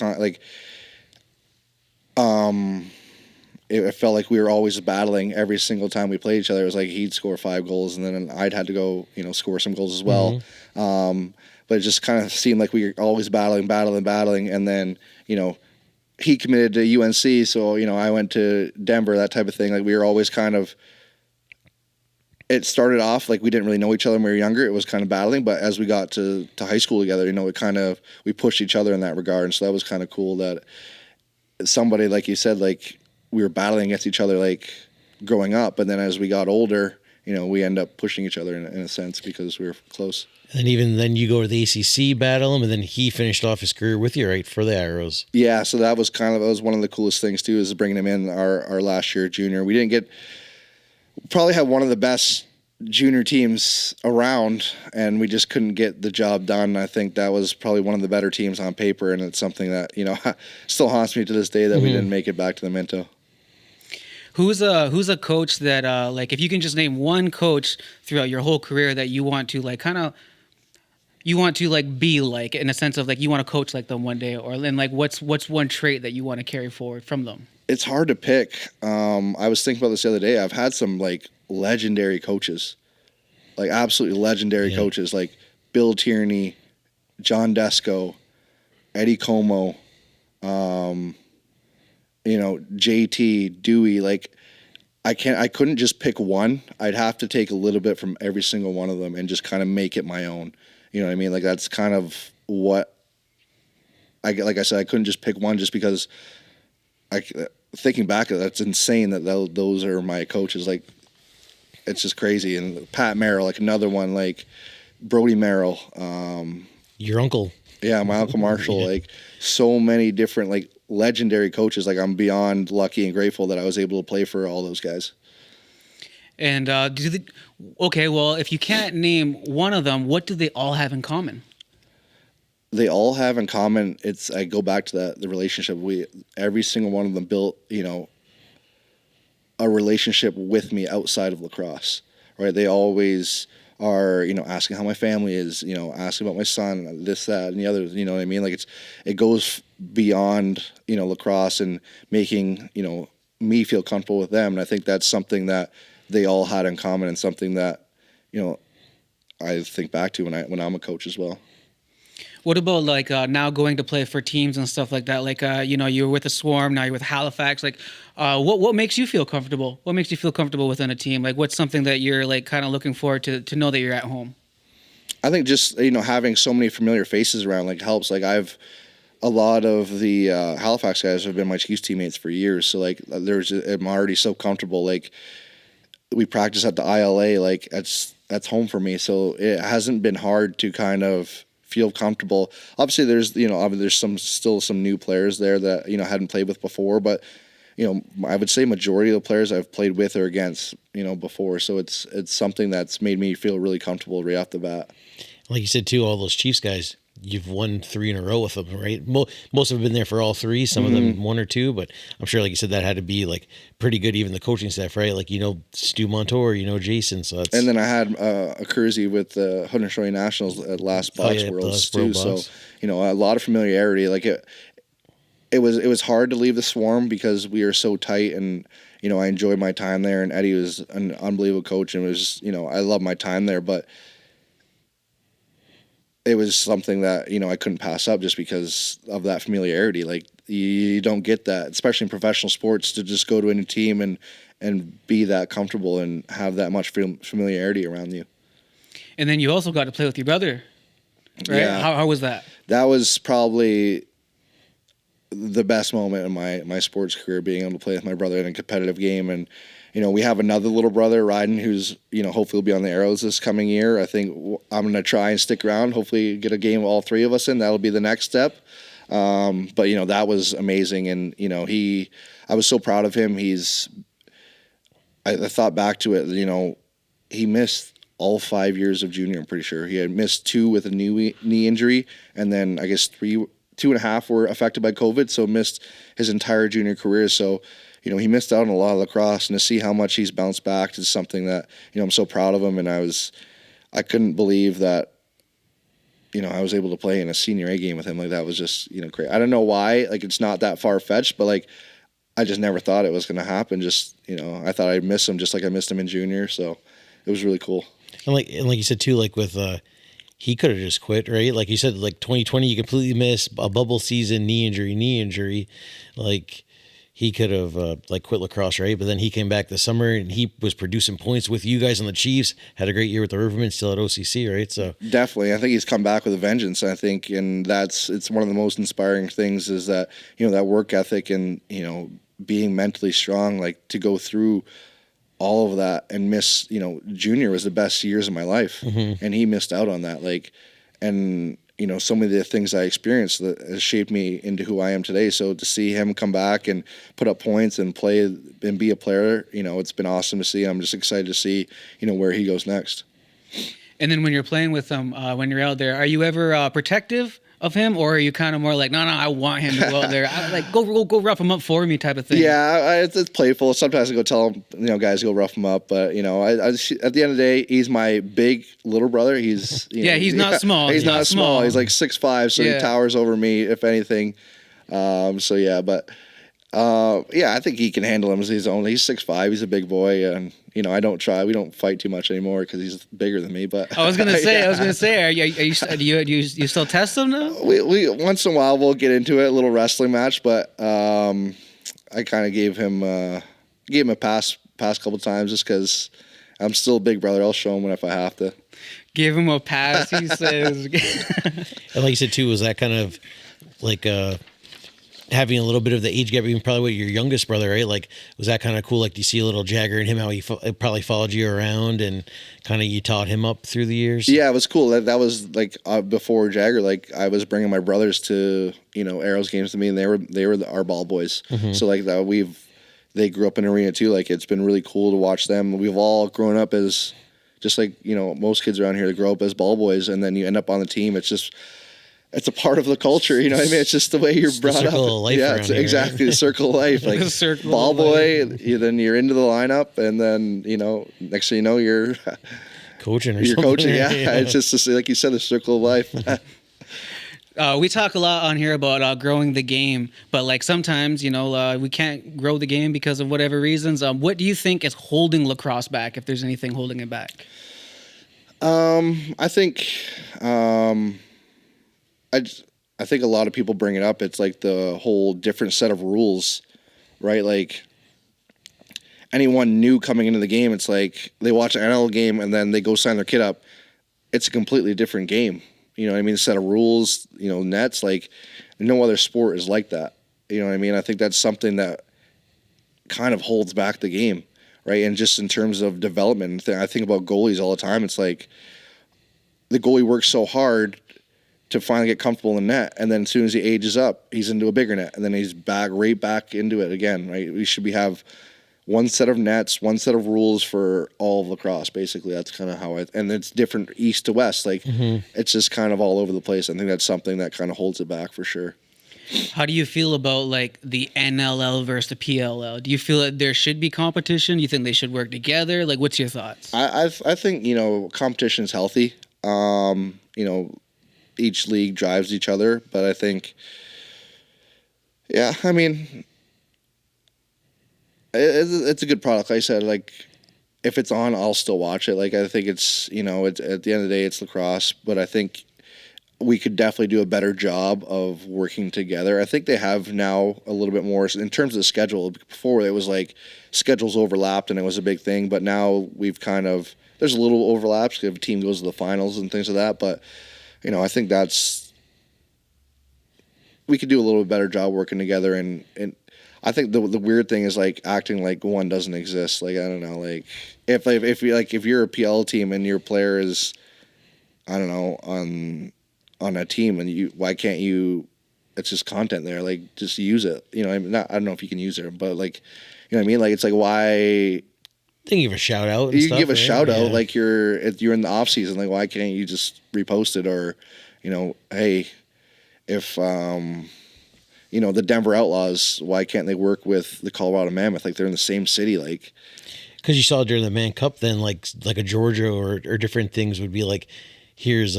It felt like we were always battling every single time we played each other. It was like he'd score 5 goals, and then I'd had to go, score some goals as well. But it just kind of seemed like we were always battling, and then, he committed to UNC, so I went to Denver, that type of thing. Like, we were always kind of. It started off like we didn't really know each other when we were younger. It was kind of battling, but as we got to high school together, we pushed each other in that regard, and so that was kind of cool that. Somebody, like you said, like, we were battling against each other, like, growing up, but then as we got older, we end up pushing each other in a sense because we were close. And even then you go to the ACC, battle him, and then he finished off his career with you, right, for the Arrows. Yeah, so that was one of the coolest things too, is bringing him in our last year junior. We probably had one of the best junior teams around, and we just couldn't get the job done. I think that was probably one of the better teams on paper, and it's something that still haunts me to this day that we didn't make it back to the Minto. Who's a coach that like, if you can just name one coach throughout your whole career that you want to like be like, in a sense of like you want to coach like them one day, or then like what's one trait that you want to carry forward from them? It's hard to pick. I was thinking about this the other day. I've had some like legendary coaches, like absolutely legendary coaches, like Bill Tierney, John Desco, Eddie Como, JT, Dewey. Like I couldn't just pick one. I'd have to take a little bit from every single one of them and just kind of make it my own. You know what I mean? Like that's kind of what like I said, I couldn't just pick one just because thinking back, that's insane that those are my coaches. Like it's just crazy. And Pat Merrill, like another one, like Brody Merrill, Your uncle. yeah, my uncle Marshall, like so many different like legendary coaches. Like I'm beyond lucky and grateful that I was able to play for all those guys. And okay, well, if you can't name one of them, what do they all have in common? They all have in common. I go back to the relationship. Every single one of them built, a relationship with me outside of lacrosse, right? They always are, asking how my family is, asking about my son, this, that, and the other, you know what I mean? Like it goes beyond, lacrosse and making, me feel comfortable with them. And I think that's something that they all had in common and something that, I think back to when I'm a coach as well. What about like now going to play for teams and stuff like that? Like, you were with the Swarm, now you're with Halifax. Like, what makes you feel comfortable? What makes you feel comfortable within a team? Like, what's something that you're like kind of looking forward to know that you're at home? I think just, having so many familiar faces around like helps. Like a lot of the Halifax guys have been my Chiefs teammates for years. So like I'm already so comfortable. Like we practice at the ILA, like that's home for me. So it hasn't been hard to kind of feel comfortable. Obviously there's still some new players there that, hadn't played with before, but, I would say majority of the players I've played with or against, before. So it's something that's made me feel really comfortable right off the bat. Like you said too, all those Chiefs guys, you've won 3 in a row with them, right? Most have been there for all 3, some of them 1 or 2, but I'm sure, like you said, that had to be like pretty good, even the coaching staff, right? Like, Stu Montour, Jason. So that's... And then I had a Kersey with the Haudenosaunee Nationals at last Box Worlds too. So, a lot of familiarity. Like it was hard to leave the Swarm because we are so tight and, I enjoyed my time there and Eddie was an unbelievable coach and it was, I love my time there, but it was something that, I couldn't pass up just because of that familiarity. Like you don't get that, especially in professional sports, to just go to any team and be that comfortable and have that much familiarity around you. And then you also got to play with your brother, right? Yeah. How was that? That was probably the best moment in my sports career, being able to play with my brother in a competitive game. And, we have another little brother, Ryden, who's, hopefully will be on the Arrows this coming year. I think I'm going to try and stick around, hopefully get a game with all 3 of us in. That'll be the next step. But, that was amazing. And, I was so proud of him. I thought back to it, he missed all 5 years of junior, I'm pretty sure. He had missed 2 with a knee injury, and then I guess 2.5 were affected by COVID, so missed his entire junior career. So, he missed out on a lot of lacrosse, and to see how much he's bounced back is something that, I'm so proud of him. And I couldn't believe that, I was able to play in a senior A game with him. Like that was just, great. I don't know why, like it's not that far fetched, but like, I just never thought it was going to happen. Just, I thought I'd miss him just like I missed him in junior. So it was really cool. And like you said too, like with, he could have just quit, right? Like you said, like 2020, you completely missed a bubble season, knee injury. Like he could have quit lacrosse, right? But then he came back this summer and he was producing points with you guys on the Chiefs, had a great year with the Rivermen, still at OCC, right? So definitely, I think he's come back with a vengeance. I think, and it's one of the most inspiring things is that, that work ethic and, being mentally strong, like to go through all of that and miss, junior was the best years of my life. And he missed out on that. Like, and, so many of the things I experienced that has shaped me into who I am today. So to see him come back and put up points and play and be a player, it's been awesome to see. I'm just excited to see, where he goes next. And then when you're playing with him, when you're out there, are you ever protective of him, or are you kind of more like, no, I want him to go out there, go rough him up for me type of thing? Yeah, it's playful. Sometimes I go tell him, guys, go rough him up. But I at the end of the day, he's my big little brother. He's he's not small. He's not small. He's like 6'5", so he towers over me if anything. But Yeah, I think he can handle him as his own. He's 6'5". He's a big boy, and we don't fight too much anymore because he's bigger than me. But I was gonna say, yeah. do you still test them now? We once in a while we'll get into it, a little wrestling match, but I kind of gave him a pass couple times just because I'm still a big brother. I'll show him if I have to. Give him a pass, he says. And like you said too, was that kind of like having a little bit of the age gap, even probably with your youngest brother, right? Like, was that kind of cool? Like, do you see a little Jagger in him, how he probably followed you around and kind of you taught him up through the years? Yeah, it was cool. That was like before Jagger. Like, I was bringing my brothers to Arrows games to me, and they were our ball boys. Mm-hmm. So like that they grew up in arena too. Like, it's been really cool to watch them. We've all grown up as just like most kids around here. They grow up as ball boys, and then you end up on the team. It's a part of the culture, you know what I mean? It's just the way you're brought up. The circle of life. Yeah, it's exactly the circle of life. Like, The circle ball of boy, then you're into the lineup, and then next thing you know, you're coaching. You're coaching. Yeah, it's just like you said, the circle of life. We talk a lot on here about growing the game, but like sometimes we can't grow the game because of whatever reasons. What do you think is holding lacrosse back? If there's anything holding it back? I think. I think a lot of people bring it up. It's like the whole different set of rules, right? Like, anyone new coming into the game, it's like they watch an NL game and then they go sign their kid up. It's a completely different game. You know what I mean? A set of rules, nets. Like, no other sport is like that. You know what I mean? I think that's something that kind of holds back the game, right? And just in terms of development, I think about goalies all the time. It's like the goalie works so hard to finally get comfortable in the net, and then as soon as he ages up, he's into a bigger net, and then he's right back into it again, right? We should have one set of nets, one set of rules for all of lacrosse, basically. That's kind of how and it's different east to west. Like, It's just kind of all over the place. I think that's something that kind of holds it back for sure. How do you feel about like the NLL versus the PLL? Do you feel that there should be competition? Do you think they should work together? Like, what's your thoughts? I think, competition is healthy. Each league drives each other, but I think, yeah, I mean, it's a good product. Like I said, like, if it's on, I'll still watch it. Like, I think it's, it's, at the end of the day, it's lacrosse, but I think we could definitely do a better job of working together. I think they have now a little bit more in terms of the schedule. Before, it was like schedules overlapped and it was a big thing, but now we've there's a little overlaps if a team goes to the finals and things like that, but I think we could do a little bit better job working together, and I think the weird thing is like acting like one doesn't exist. Like, I don't know, like if you're a PL team and your player is, I don't know, on a team, and why can't you? It's just content there. Like, just use it. I don't know if you can use it, but like, what I mean? Like, it's like, why? I think you give a shout out. You give a shout out, like you're in the off season. Like, why can't you just repost it? Or, hey, if the Denver Outlaws, why can't they work with the Colorado Mammoth? Like, they're in the same city. Like, because you saw during the Man Cup, then like a Georgia or different things would be like, here's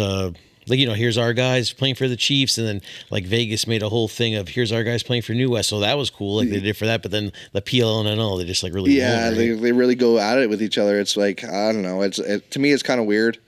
here's our guys playing for the Chiefs, and then like Vegas made a whole thing of here's our guys playing for New West, so that was cool. Like, they did for that, but then the PL and NL, they just like really they really go at it with each other. It's like, I don't know. To me, it's kind of weird,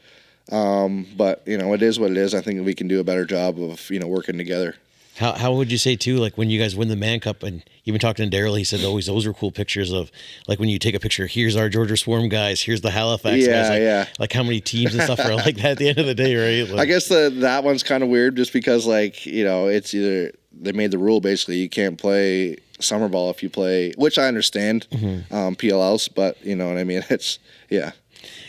but it is what it is. I think we can do a better job of working together. How would you say too, like when you guys win the Man Cup, and you've been talking to Daryl, he said always those are cool pictures of like when you take a picture, here's our Georgia Swarm guys, here's the Halifax guys, like how many teams and stuff are like that at the end of the day, right? Like, I guess that one's kind of weird just because like, it's either they made the rule basically you can't play summer ball if you play, which I understand, PLLs, but you know what I mean? It's, yeah.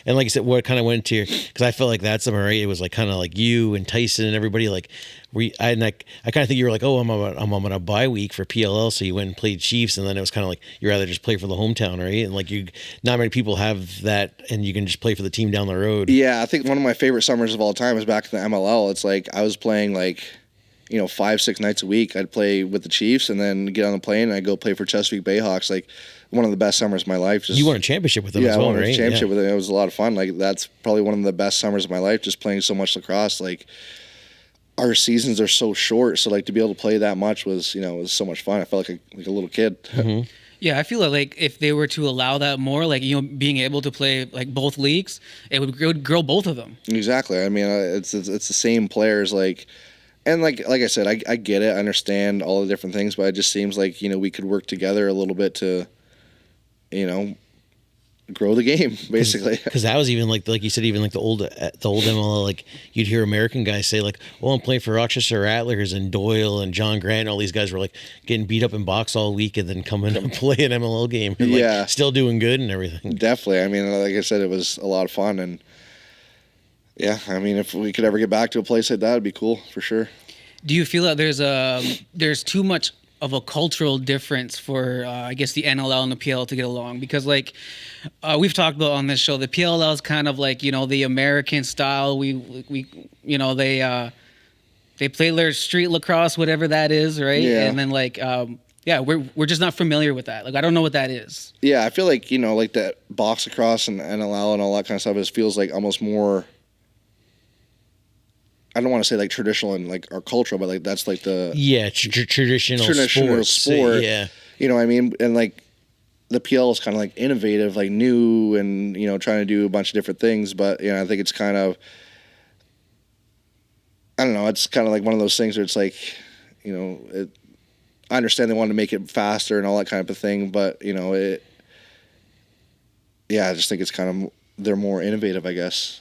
And like you said, what kind of went to your, because I felt like that's something, right? It was like kind of like you and Tyson and everybody. Like, I kind of think you were like, oh, I'm on a bye week for PLL, so you went and played Chiefs, and then it was kind of like you rather just play for the hometown, right? And like not many people have that, and you can just play for the team down the road. Yeah, I think one of my favorite summers of all time is back in the MLL. It's like I was playing like, 5-6 nights a week. I'd play with the Chiefs and then get on the plane and I'd go play for Chesapeake Bayhawks. Like, one of the best summers of my life. You won a championship with them as well, right? Yeah, I won a championship with them. It was a lot of fun. Like, that's probably one of the best summers of my life, just playing so much lacrosse. Like, our seasons are so short. So like to be able to play that much was, was so much fun. I felt like a little kid. Mm-hmm. Yeah, I feel like if they were to allow that more, like being able to play like both leagues, it would grow both of them. Exactly. I mean, it's the same players, like, and like I said, I get it, I understand all the different things, but it just seems like we could work together a little bit to, grow the game, basically. Because that was even like you said, even like the old MLL, like you'd hear American guys say like, "Oh, I'm playing for Rochester Rattlers," and Doyle and John Grant, and all these guys were like getting beat up in box all week, and then coming and play an MLL game, and like still doing good and everything. Definitely. I mean, like I said, it was a lot of fun, and yeah, I mean, if we could ever get back to a place like that, it'd be cool for sure. Do you feel that there's too much of a cultural difference for I guess the NLL and the PLL to get along? Because like we've talked about on this show, the PLL is kind of like the American style. We they play their street lacrosse, whatever that is, right? Yeah. And then like we're just not familiar with that. Like I don't know what that is. Yeah, I feel like like that box lacrosse and NLL and all that kind of stuff. It feels like almost more. I don't want to say like traditional and like our cultural, but like that's like the traditional sport. Yeah, you know what I mean? And like the PL is kind of like innovative, like new, and trying to do a bunch of different things. But I think it's kind of, I don't know. It's kind of like one of those things where it's like, I understand they want to make it faster and all that kind of thing, but I just think it's kind of they're more innovative, I guess.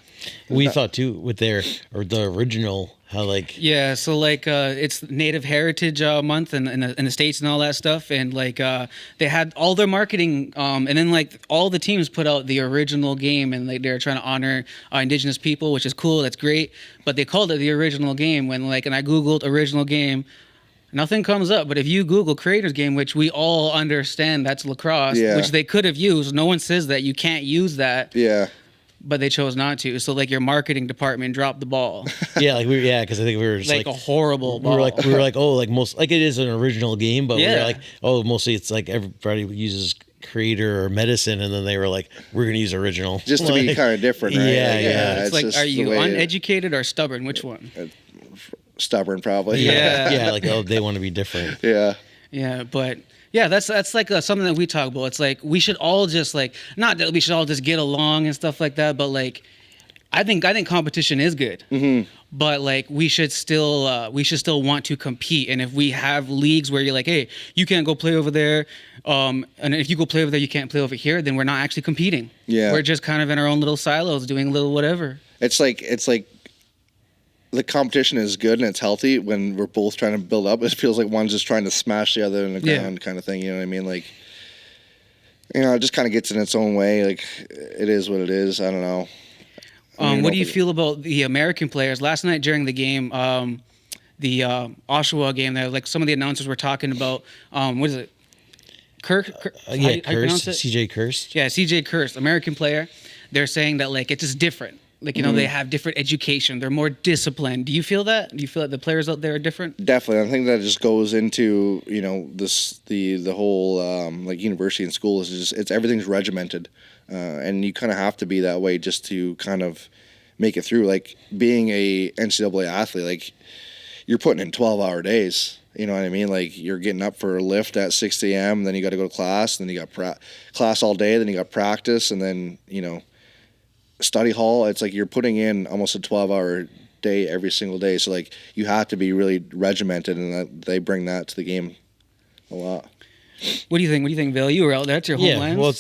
We thought too with the original, how like so like it's Native Heritage Month in the States and all that stuff, and like they had all their marketing and then like all the teams put out the original game, and like they're trying to honor Indigenous people, which is cool, that's great, but they called it the original game and I googled original game, nothing comes up. But if you Google creators game, which we all understand that's lacrosse, which they could have used, no one says that you can't use that. But they chose not to. So like your marketing department dropped the ball. because I think we were just like a horrible ball. We were like, oh, like most, like it is an original game, but we were like, oh, mostly it's like everybody uses creator or medicine, and then they were like, we're gonna use original just to be kind of different, right? It's like, are you uneducated or stubborn? Which one? Stubborn, probably. Like, oh, they want to be different. But yeah, that's like something that we talk about. It's like we should all just like, not that we should all just get along and stuff like that, but like I think competition is good. Mm-hmm. But like we should still want to compete. And if we have leagues where you're like, hey, you can't go play over there, and if you go play over there, you can't play over here, then we're not actually competing. We're just kind of in our own little silos doing a little whatever. It's like the competition is good and it's healthy when we're both trying to build up. It feels like one's just trying to smash the other in the ground, kind of thing. You know what I mean? Like, it just kind of gets in its own way. Like, it is what it is. I don't know. What do you feel about the American players? Last night during the game, the Oshawa game, there, like some of the announcers were talking about, what is it? Kirk? How you pronounce it? CJ Kirst. Yeah, CJ Kirst, American player. They're saying that like it's just different. Like, they have different education. They're more disciplined. Do you feel that? Do you feel that the players out there are different? Definitely. I think that just goes into, the whole, like university and school is just, it's everything's regimented. And you kind of have to be that way just to kind of make it through. Like being a NCAA athlete, like you're putting in 12-hour days. You know what I mean? Like you're getting up for a lift at 6 a.m. Then you got to go to class. Then you got class all day. Then you got practice. And then, study hall. It's like you're putting in almost a 12-hour day every single day. So like you have to be really regimented, and they bring that to the game a lot. What do you think, Bill? You were out there. That's your homeland. Well,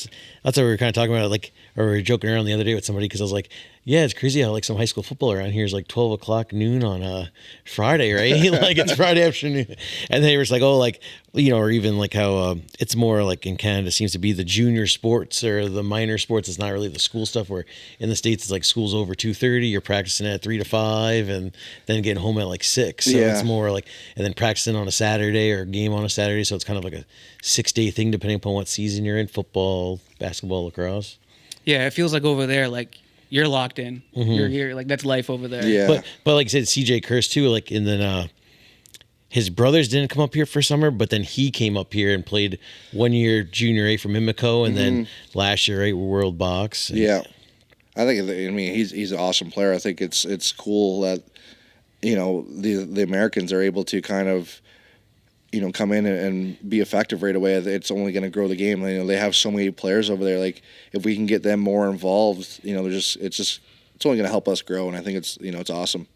that's what we were kind of talking about. Like, or we were joking around the other day with somebody because I was like, yeah, it's crazy how like some high school football around here is like 12 o'clock noon on a Friday, right? Like it's Friday afternoon. And they were just like, oh, like, or even like how it's more like in Canada seems to be the junior sports or the minor sports. It's not really the school stuff, where in the States it's like school's over 2:30, you're practicing at 3 to 5 and then getting home at like 6. So it's more like, and then practicing on a Saturday or a game on a Saturday. So it's kind of like a 6-day thing depending upon what season you're in, football, basketball, lacrosse. Yeah, it feels like over there, like you're locked in. You're like, that's life over there. Yeah. But like I said, CJ Kirst too, like, and then his brothers didn't come up here for summer, but then he came up here and played 1 year junior A for Mimico, and then last year, right, World Box. Yeah. I think, he's an awesome player. I think it's cool that, the Americans are able to kind of, come in and be effective right away. It's only going to grow the game. They have so many players over there. Like if we can get them more involved, it's only going to help us grow. And I think it's awesome.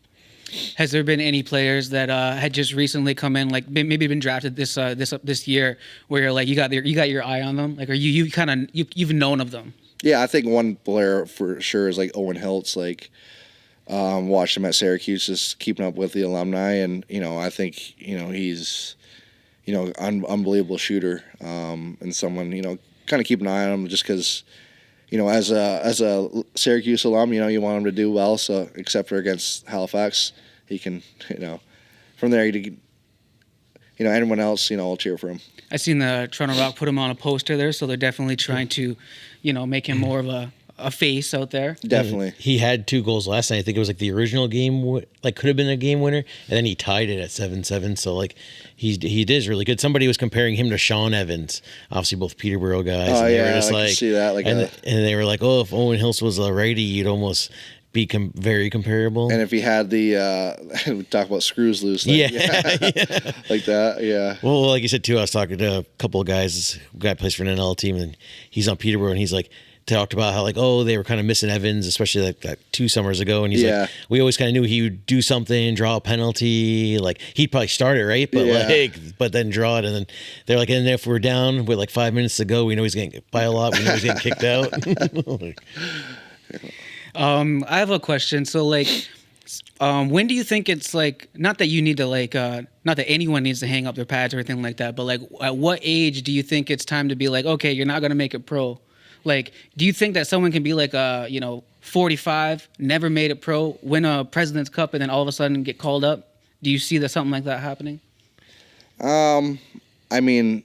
Has there been any players that had just recently come in, like maybe been drafted this year, where you're like you got your eye on them, like are you've known of them? Yeah, I think one player for sure is like Owen Hiltz. Like watched him at Syracuse, just keeping up with the alumni, and I think he's unbelievable shooter, and someone kind of keep an eye on him just because. As a Syracuse alum, you want him to do well. So, except for against Halifax, he can, from there, anyone else, I'll cheer for him. I seen the Toronto Rock put him on a poster there, so they're definitely trying to, make him more of a face out there. Definitely. He had 2 goals last night. I think it was like the original game, could have been a game winner, and then he tied it at 7-7. So he did really good. Somebody was comparing him to Sean Evans, obviously both Peterborough guys. Oh, and they yeah, were just I can see that. And they were like, oh, if Owen Hiltz was a righty, you'd almost be very comparable. And if he had the we talk about screws loose, yeah, like that, yeah. Well, like you said too, I was talking to a couple of guys. Guy plays for an NL team, and he's on Peterborough, and he's like. Talked about how they were kind of missing Evans, especially like 2 summers ago, and he's like, we always kind of knew he would do something, draw a penalty, like he'd probably start it right, but then draw it, and then they're like, and if we're down with like 5 minutes to go, we know he's getting by a lot, we know he's getting kicked out. I have a question. So when do you think it's like not that you need to not that anyone needs to hang up their pads or anything like that, but like at what age do you think it's time to be like, okay, you're not gonna make it pro? Like, do you think that someone can be like 45, never made it pro, win a President's Cup, and then all of a sudden get called up? Do you see something like that happening? I mean,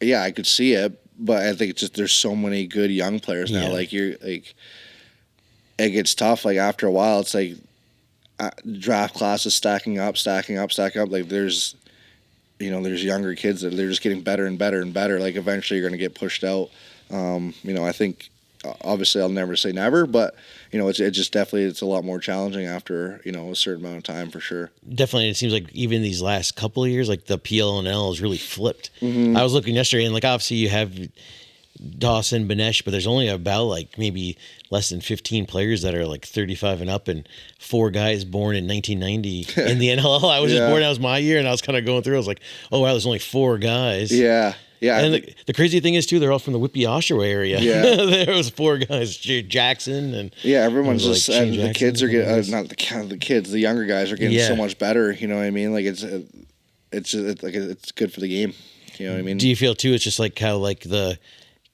yeah, I could see it, but I think it's just there's so many good young players now. Like it gets tough. Like after a while, it's like draft classes stacking up. Like there's younger kids that they're just getting better and better and better. Like eventually you're going to get pushed out. I think obviously I'll never say never, but it just definitely it's a lot more challenging after a certain amount of time for sure. Definitely, it seems like even these last couple of years, like the PLNL has really flipped. Mm-hmm. I was looking yesterday, and like obviously you have Dawson, Banesh, but there's only about like maybe less than 15 players that are like 35 and up, and 4 guys born in 1990 in the NLL. I was just born, that was my year, and I was kind of going through. I was like, oh wow, there's only 4 guys. Yeah. Yeah, and the crazy thing is too, they're all from the Whitby Oshawa area. Yeah, there was 4 guys, Jackson, and everyone's just like and the kids are getting not the kids, the younger guys are getting so much better. You know what I mean? Like it's good for the game. You know what I mean? Do you feel too? It's just like how like the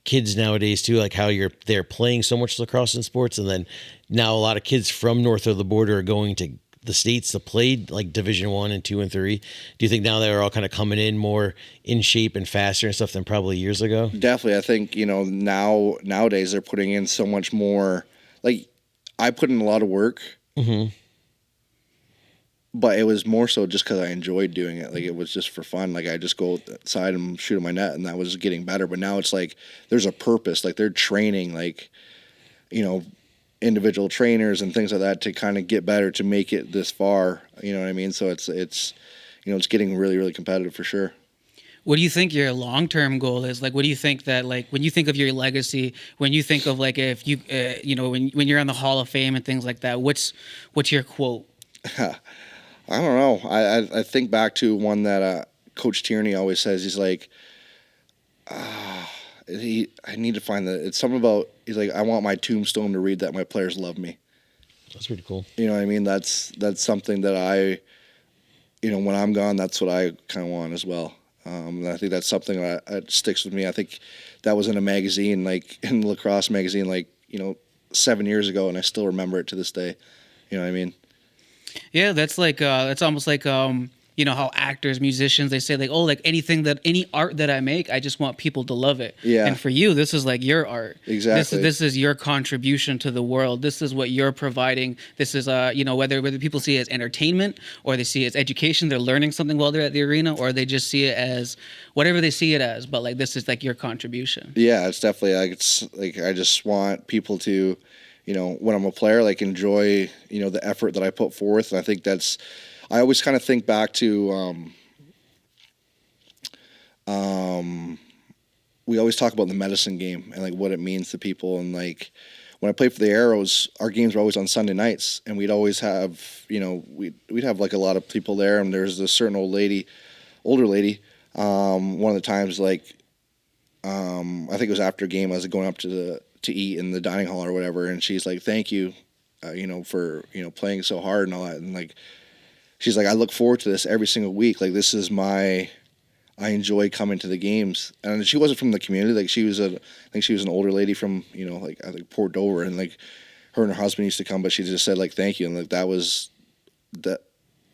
kids nowadays too, like how they're playing so much lacrosse in sports, and then now a lot of kids from north of the border are going to the States to play like Division 1 and 2 and 3. Do you think now they're all kind of coming in more in shape and faster and stuff than probably years ago? Definitely. I think, nowadays they're putting in so much more. Like I put in a lot of work, but it was more so just because I enjoyed doing it. Like it was just for fun. Like I just go outside and shoot at my net, and that was getting better. But now it's like there's a purpose. Like they're training, like, individual trainers and things like that to kind of get better to make it this far. You know what I mean? So it's it's getting really, really competitive for sure. What do you think your long-term goal is? Like, what do you think that, like, when you think of your legacy, when you think of like if you, when you're on the Hall of Fame and things like that, what's your quote? I don't know. I think back to one that Coach Tierney always says. He's like, I need to find it's something about, he's like, I want my tombstone to read that my players love me. That's pretty cool. You know what I mean? That's something that I, when I'm gone, that's what I kind of want as well. I think that's something that sticks with me. I think that was in a magazine, like in the Lacrosse magazine, like, 7 years ago, and I still remember it to this day. You know what I mean? Yeah, that's like, that's almost like, how actors, musicians, they say like, oh, like any art that I make, I just want people to love it. Yeah. And for you, this is like your art. Exactly. This is your contribution to the world. This is what you're providing. This is, whether people see it as entertainment or they see it as education, they're learning something while they're at the arena, or they just see it as whatever they see it as. But like, this is like your contribution. Yeah, it's definitely like, I just want people to when I'm a player, like enjoy, the effort that I put forth. And I think I always kind of think back to, we always talk about the medicine game and like what it means to people. And like when I played for the Arrows, our games were always on Sunday nights, and we'd always have, we'd have like a lot of people there. And there's this certain older lady. One of the times, like, I think it was after a game, I was going up to eat in the dining hall or whatever, and she's like, "Thank you, for playing so hard and all that." And like, she's like, "I look forward to this every single week. Like, this is I enjoy coming to the games." And she wasn't from the community. Like, I think she was an older lady from like I think Port Dover, and like her and her husband used to come, but she just said like, "Thank you," and like that was that.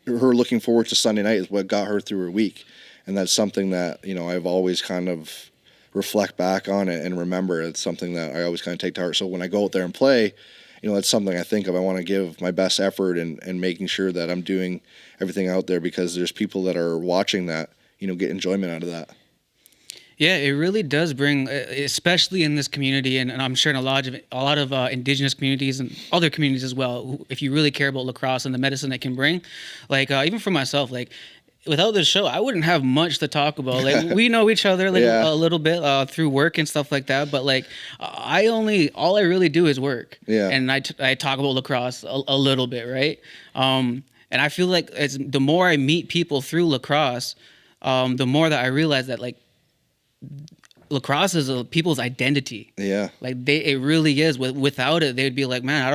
Her looking forward to Sunday night is what got her through her week, and that's something that I've always kind of reflect back on it and remember. It's something that I always kind of take to heart. So when I go out there and play, that's something I think of. I want to give my best effort and making sure that I'm doing everything out there, because there's people that are watching that, get enjoyment out of that. Yeah, it really does bring, especially in this community, and I'm sure in a lot of Indigenous communities and other communities as well. If you really care about lacrosse and the medicine it can bring, like even for myself, like without this show, I wouldn't have much to talk about. Like we know each other like Yeah. a little bit through work and stuff like that, but like all I really do is work. Yeah. And I talk about lacrosse a little bit, right? And I feel like the more I meet people through lacrosse, the more that I realize that like lacrosse is people's identity. Yeah. Like it really is. Without it, they'd be like, man, I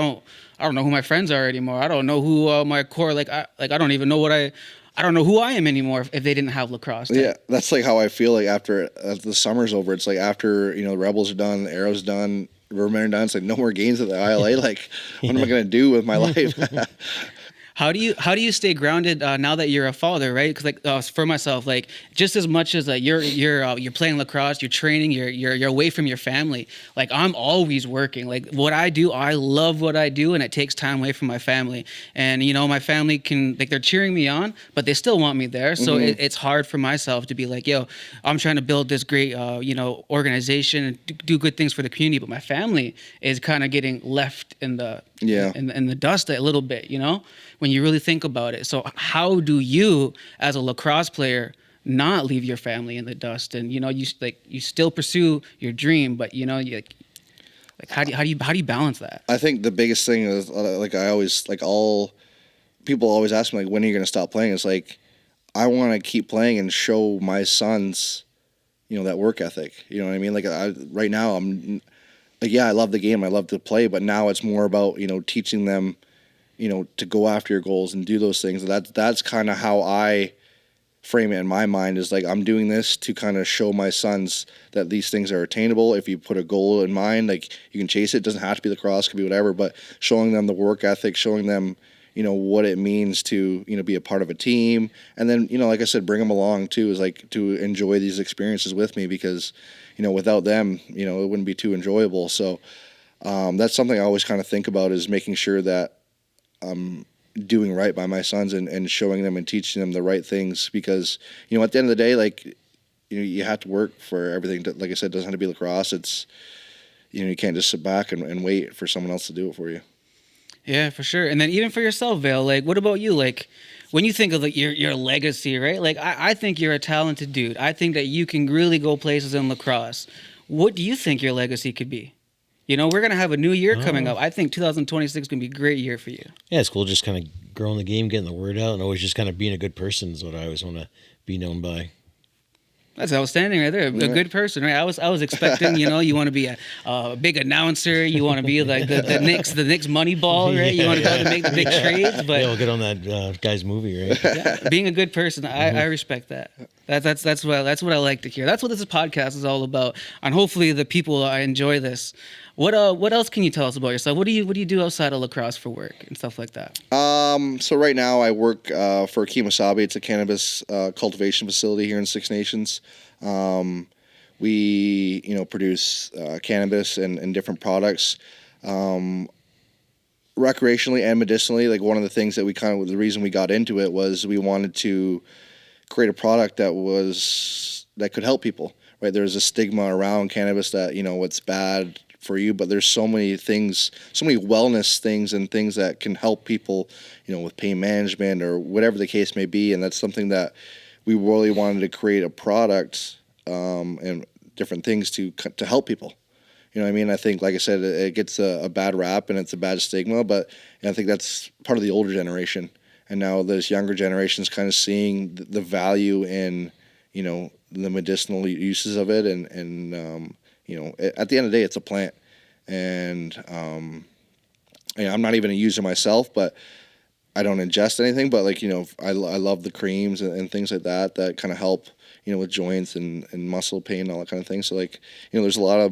don't know who my friends are anymore. I don't know who my core. I don't even know I don't know who I am anymore if they didn't have lacrosse. Yeah, that's like how I feel like after the summer's over. It's like after the Rebels are done, the Arrows done, Rivermen are done. It's like no more games at the ILA. Like, what am I gonna do with my life? How do you stay grounded now that you're a father, right? Because like for myself, like just as much as you're playing lacrosse, you're training, you're away from your family. Like I'm always working. Like what I do, I love what I do, and it takes time away from my family. And my family can they're cheering me on, but they still want me there. So it's hard for myself to be like, yo, I'm trying to build this great organization and do good things for the community, but my family is kind of getting left in the in the dust a little bit, when you really think about it. So how do you, as a lacrosse player, not leave your family in the dust? And you still pursue your dream, but how do you balance that? I think the biggest thing is all people always ask me like, when are you going to stop playing? It's like I want to keep playing and show my sons, that work ethic. You know what I mean? Like right now I'm like, yeah, I love the game, I love to play, but now it's more about teaching them to go after your goals and do those things. That's kind of how I frame it in my mind, is like I'm doing this to kind of show my sons that these things are attainable. If you put a goal in mind, like you can chase it. It doesn't have to be lacrosse, it could be whatever, but showing them the work ethic, showing them what it means to be a part of a team, and then like I said, bring them along too, is like to enjoy these experiences with me, because without them it wouldn't be too enjoyable. So that's something I always kind of think about, is making sure that I'm doing right by my sons and showing them and teaching them the right things, because at the end of the day, like you have to work for everything. Like I said, it doesn't have to be lacrosse. It's you can't just sit back and wait for someone else to do it for you. Yeah, for sure. And then even for yourself, Vale, like what about you? Like when you think of like your legacy, right? Like I think you're a talented dude. I think that you can really go places in lacrosse. What do you think your legacy could be? We're going to have a new year coming up. I think 2026 is going to be a great year for you. Yeah, it's cool just kind of growing the game, getting the word out, and always just kind of being a good person is what I always want to be known by. That's outstanding right there. A good person, right? I was expecting, you want to be a big announcer. You want to be like the Knicks money ball, right? You want to go to make the big trades. But yeah, we'll get on that guy's movie, right? Yeah, being a good person, I respect that. That's what I like to hear. That's what this podcast is all about. And hopefully the people enjoy this. What else can you tell us about yourself? What do you do outside of lacrosse for work and stuff like that? So right now I work for Kemosabe. It's a cannabis cultivation facility here in Six Nations. We produce cannabis and different products, recreationally and medicinally. Like one of the things that the reason we got into it was we wanted to create a product that could help people. Right, there's a stigma around cannabis that it's bad for you, but there's so many things, so many wellness things and things that can help people, with pain management or whatever the case may be. And that's something that we really wanted to create a product and different things to help people. You know what I mean? I think, like I said, it gets a bad rap and it's a bad stigma, but I think that's part of the older generation. And now this younger generation is kind of seeing the value in, the medicinal uses of it. And at the end of the day, it's a plant. And I'm not even a user myself, but I don't ingest anything. But, I love the creams and things like that kind of help, with joints and muscle pain and all that kind of thing. So, there's a lot of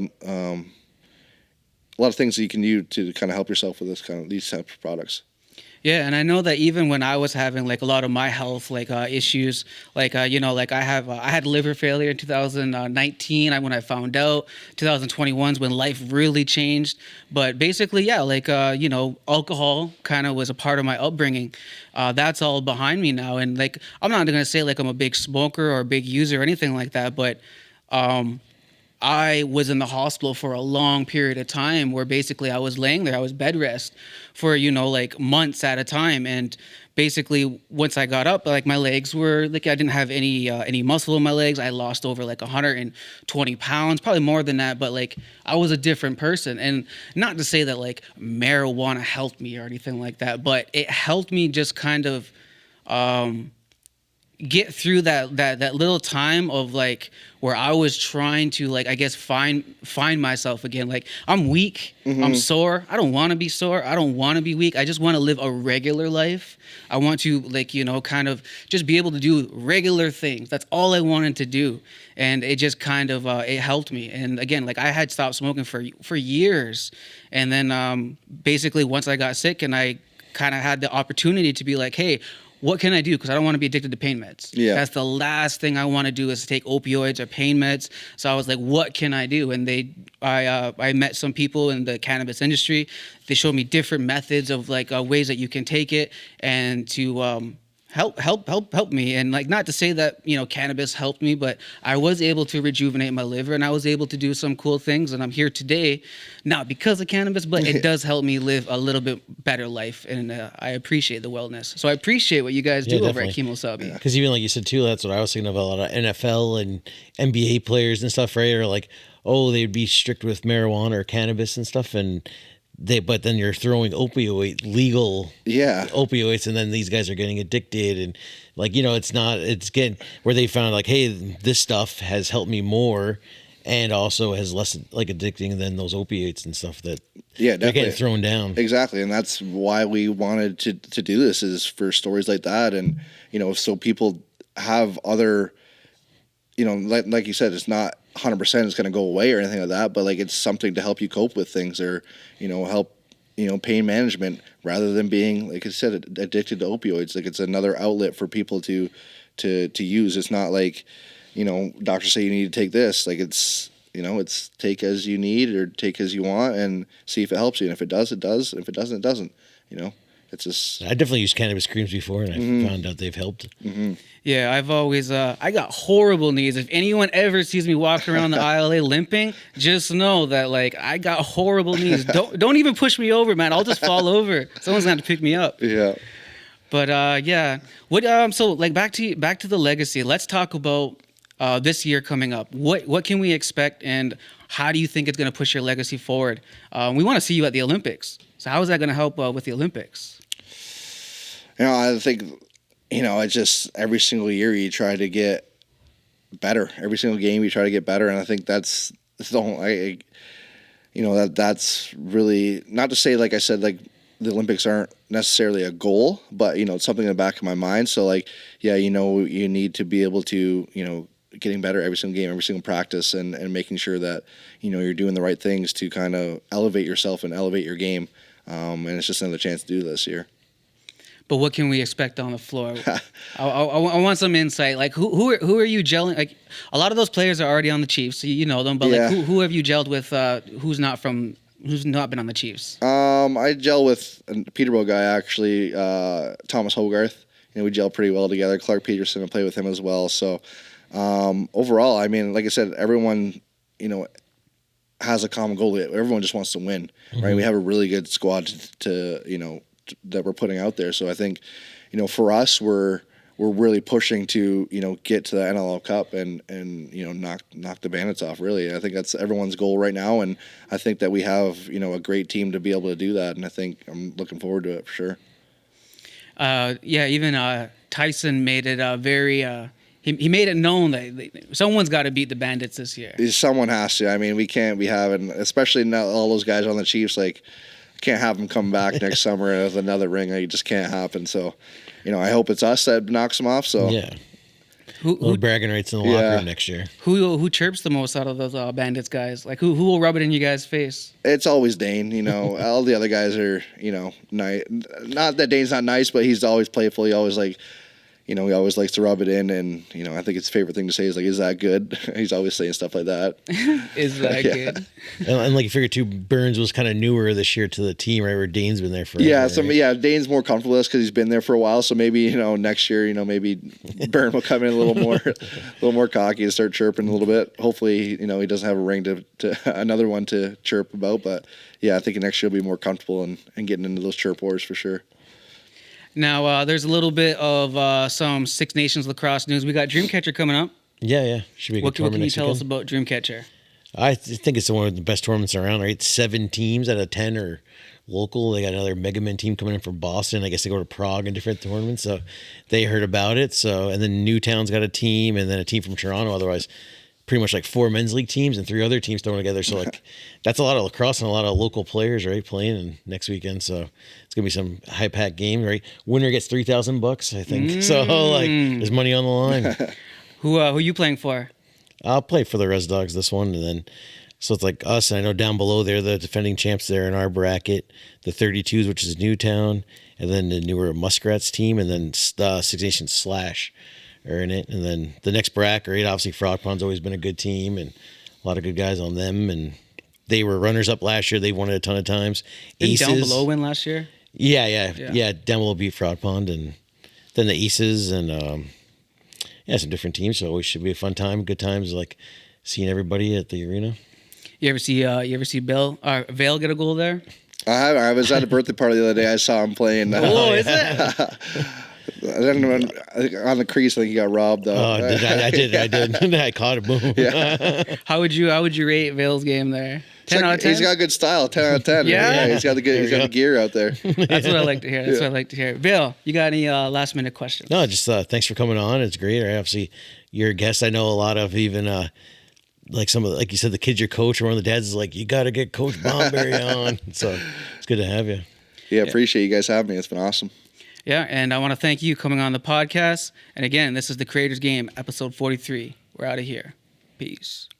things that you can do to kind of help yourself with these types of products. Yeah, and I know that even when I was having a lot of my health issues, I had liver failure in 2019. When I found out, 2021 is when life really changed. But basically, yeah, alcohol kind of was a part of my upbringing. That's all behind me now, and I'm not gonna say I'm a big smoker or a big user or anything like that, but I was in the hospital for a long period of time where basically I was laying there. I was bed rest for, months at a time. And basically once I got up, my legs were I didn't have any muscle in my legs. I lost over 120 pounds, probably more than that. But I was a different person. And not to say that marijuana helped me or anything like that, but it helped me just kind of, get through that little time of where I was trying to I guess find myself again. I'm weak, I'm sore. I don't want to be sore. I don't want to be weak. I just want to live a regular life. I want to kind of just be able to do regular things. That's all I wanted to do, and it just kind of it helped me. And again, I had stopped smoking for years, and then basically once I got sick and I kind of had the opportunity to be hey, what can I do? Because I don't want to be addicted to pain meds. Yeah. That's the last thing I want to do is take opioids or pain meds. So I was what can I do? And I met some people in the cannabis industry. They showed me different methods of ways that you can take it and to help me. And not to say that cannabis helped me, but I was able to rejuvenate my liver and I was able to do some cool things, and I'm here today not because of cannabis, but it does help me live a little bit better life, and I appreciate the wellness. So I appreciate what you guys do over at Kemosabe. Because even like you said too, that's what I was thinking of. A lot of NFL and NBA players and stuff, right? Or they'd be strict with marijuana or cannabis and stuff, but then you're throwing legal opioids, and then these guys are getting addicted, and it's getting where they found hey, this stuff has helped me more, and also has less addicting than those opiates and stuff that they're getting thrown down. Exactly, and that's why we wanted to do this, is for stories like that, and so people have other, like you said, it's not 100% is going to go away or anything like that, but it's something to help you cope with things, or help pain management, rather than being, like I said, addicted to opioids. It's another outlet for people to use. It's not doctors say you need to take this. It's take as you need or take as you want and see if it helps you, and if it does, it does, and if it doesn't, it doesn't. It's just, I definitely used cannabis creams before, and I found out they've helped. Yeah, I've always I got horrible knees. If anyone ever sees me walking around the ILA limping, just know that I got horrible knees. Don't even push me over, man. I'll just fall over. Someone's gonna have to pick me up. Yeah. But yeah, what so back to the legacy. Let's talk about this year coming up. What can we expect, and how do you think it's gonna push your legacy forward? We want to see you at the Olympics. So how is that gonna help with the Olympics? I think, it's just every single year you try to get better. Every single game you try to get better, and I think that's the whole. That's really, not to say, like I said, the Olympics aren't necessarily a goal, but it's something in the back of my mind. So you need to be able to getting better every single game, every single practice, and making sure that you're doing the right things to kind of elevate yourself and elevate your game. And it's just another chance to do this year. But what can we expect on the floor? I want some insight. Who are you gelling? A lot of those players are already on the Chiefs, so you know them. But who have you gelled with? Who's not been on the Chiefs? I gel with a Peterborough guy, actually, Thomas Hogarth. We gel pretty well together. Clark Peterson, I play with him as well. So overall, I mean, like I said, everyone, has a common goal. Everyone just wants to win, right? We have a really good squad that we're putting out there. So I think, for us, we're really pushing to, get to the NLL Cup and knock the Bandits off, really. I think that's everyone's goal right now, and I think that we have, a great team to be able to do that, and I think I'm looking forward to it for sure. Even Tyson made it very... He made it known that someone's got to beat the Bandits this year. Someone has to. I mean, we can't be having, especially now all those guys on the Chiefs, can't have them come back next summer with another ring. It just can't happen. So, I hope it's us that knocks them off. So yeah, who bragging rights in the locker room next year? Who chirps the most out of those Bandits guys? Like who will rub it in you guys' face? It's always Dane. All the other guys are nice. Not that Dane's not nice, but he's always playful. He always he always likes to rub it in, and I think his favorite thing to say is "Is that good?" He's always saying stuff like that. Is that good? And you figure too, Burns was kind of newer this year to the team, right? Where Dane's been there for Dane's more comfortable with us because he's been there for a while. So maybe next year, maybe Burn will come in a little more cocky and start chirping a little bit. Hopefully, he doesn't have a ring to another one to chirp about. But yeah, I think next year will be more comfortable and getting into those chirp wars for sure. Now, there's a little bit of some Six Nations lacrosse news. We got Dreamcatcher coming up. Yeah. Should be a good tournament. What can you next tell weekend. us about Dreamcatcher? I think it's one of the best tournaments around, right? 7 teams out of 10 are local. They got another Mega Men team coming in from Boston. I guess they go to Prague and different tournaments. So they heard about it. And then Newtown's got a team, and then a team from Toronto. Otherwise, pretty much 4 men's league teams and 3 other teams thrown together. So that's a lot of lacrosse and a lot of local players, right, playing next weekend. So it's gonna be some high pack game, right? Winner gets $3,000, I think. So there's money on the line. Who you playing for? I'll play for the Res Dogs this one, and then so it's us. And I know down below they're the defending champs there in our bracket, the 32s, which is Newtown, and then the newer Muskrats team, and then Six Nations Slash are in it. And then the next bracket, right? Obviously, Frog Pond's always been a good team, and a lot of good guys on them. And they were runners up last year. They won it a ton of times. Didn't Aces, Down Below win last year? Yeah. Down below beat Frog Pond, and then the Aces, and some different teams. So it should be a fun time. Good times, seeing everybody at the arena. You ever see Vale get a goal there? I was at a birthday party the other day. I saw him playing. Oh, is it? I don't know, on the crease, I think he got robbed though. Oh, I did. I caught it. Boom. Yeah. How would you rate Vale's game there? 10 out of 10. He's got good style. 10 out of 10. Yeah? He's got the gear out there. That's what I like to hear. Vale, you got any last minute questions? No, just thanks for coming on. It's great. Obviously, you're a guest. I know a lot of even some of you said, the kids your coach or one of the dads is you got to get Coach Bomberry on. So it's good to have you. Yeah, appreciate you guys having me. It's been awesome. Yeah, and I want to thank you coming on the podcast. And again, this is The Creator's Game, episode 43. We're out of here. Peace.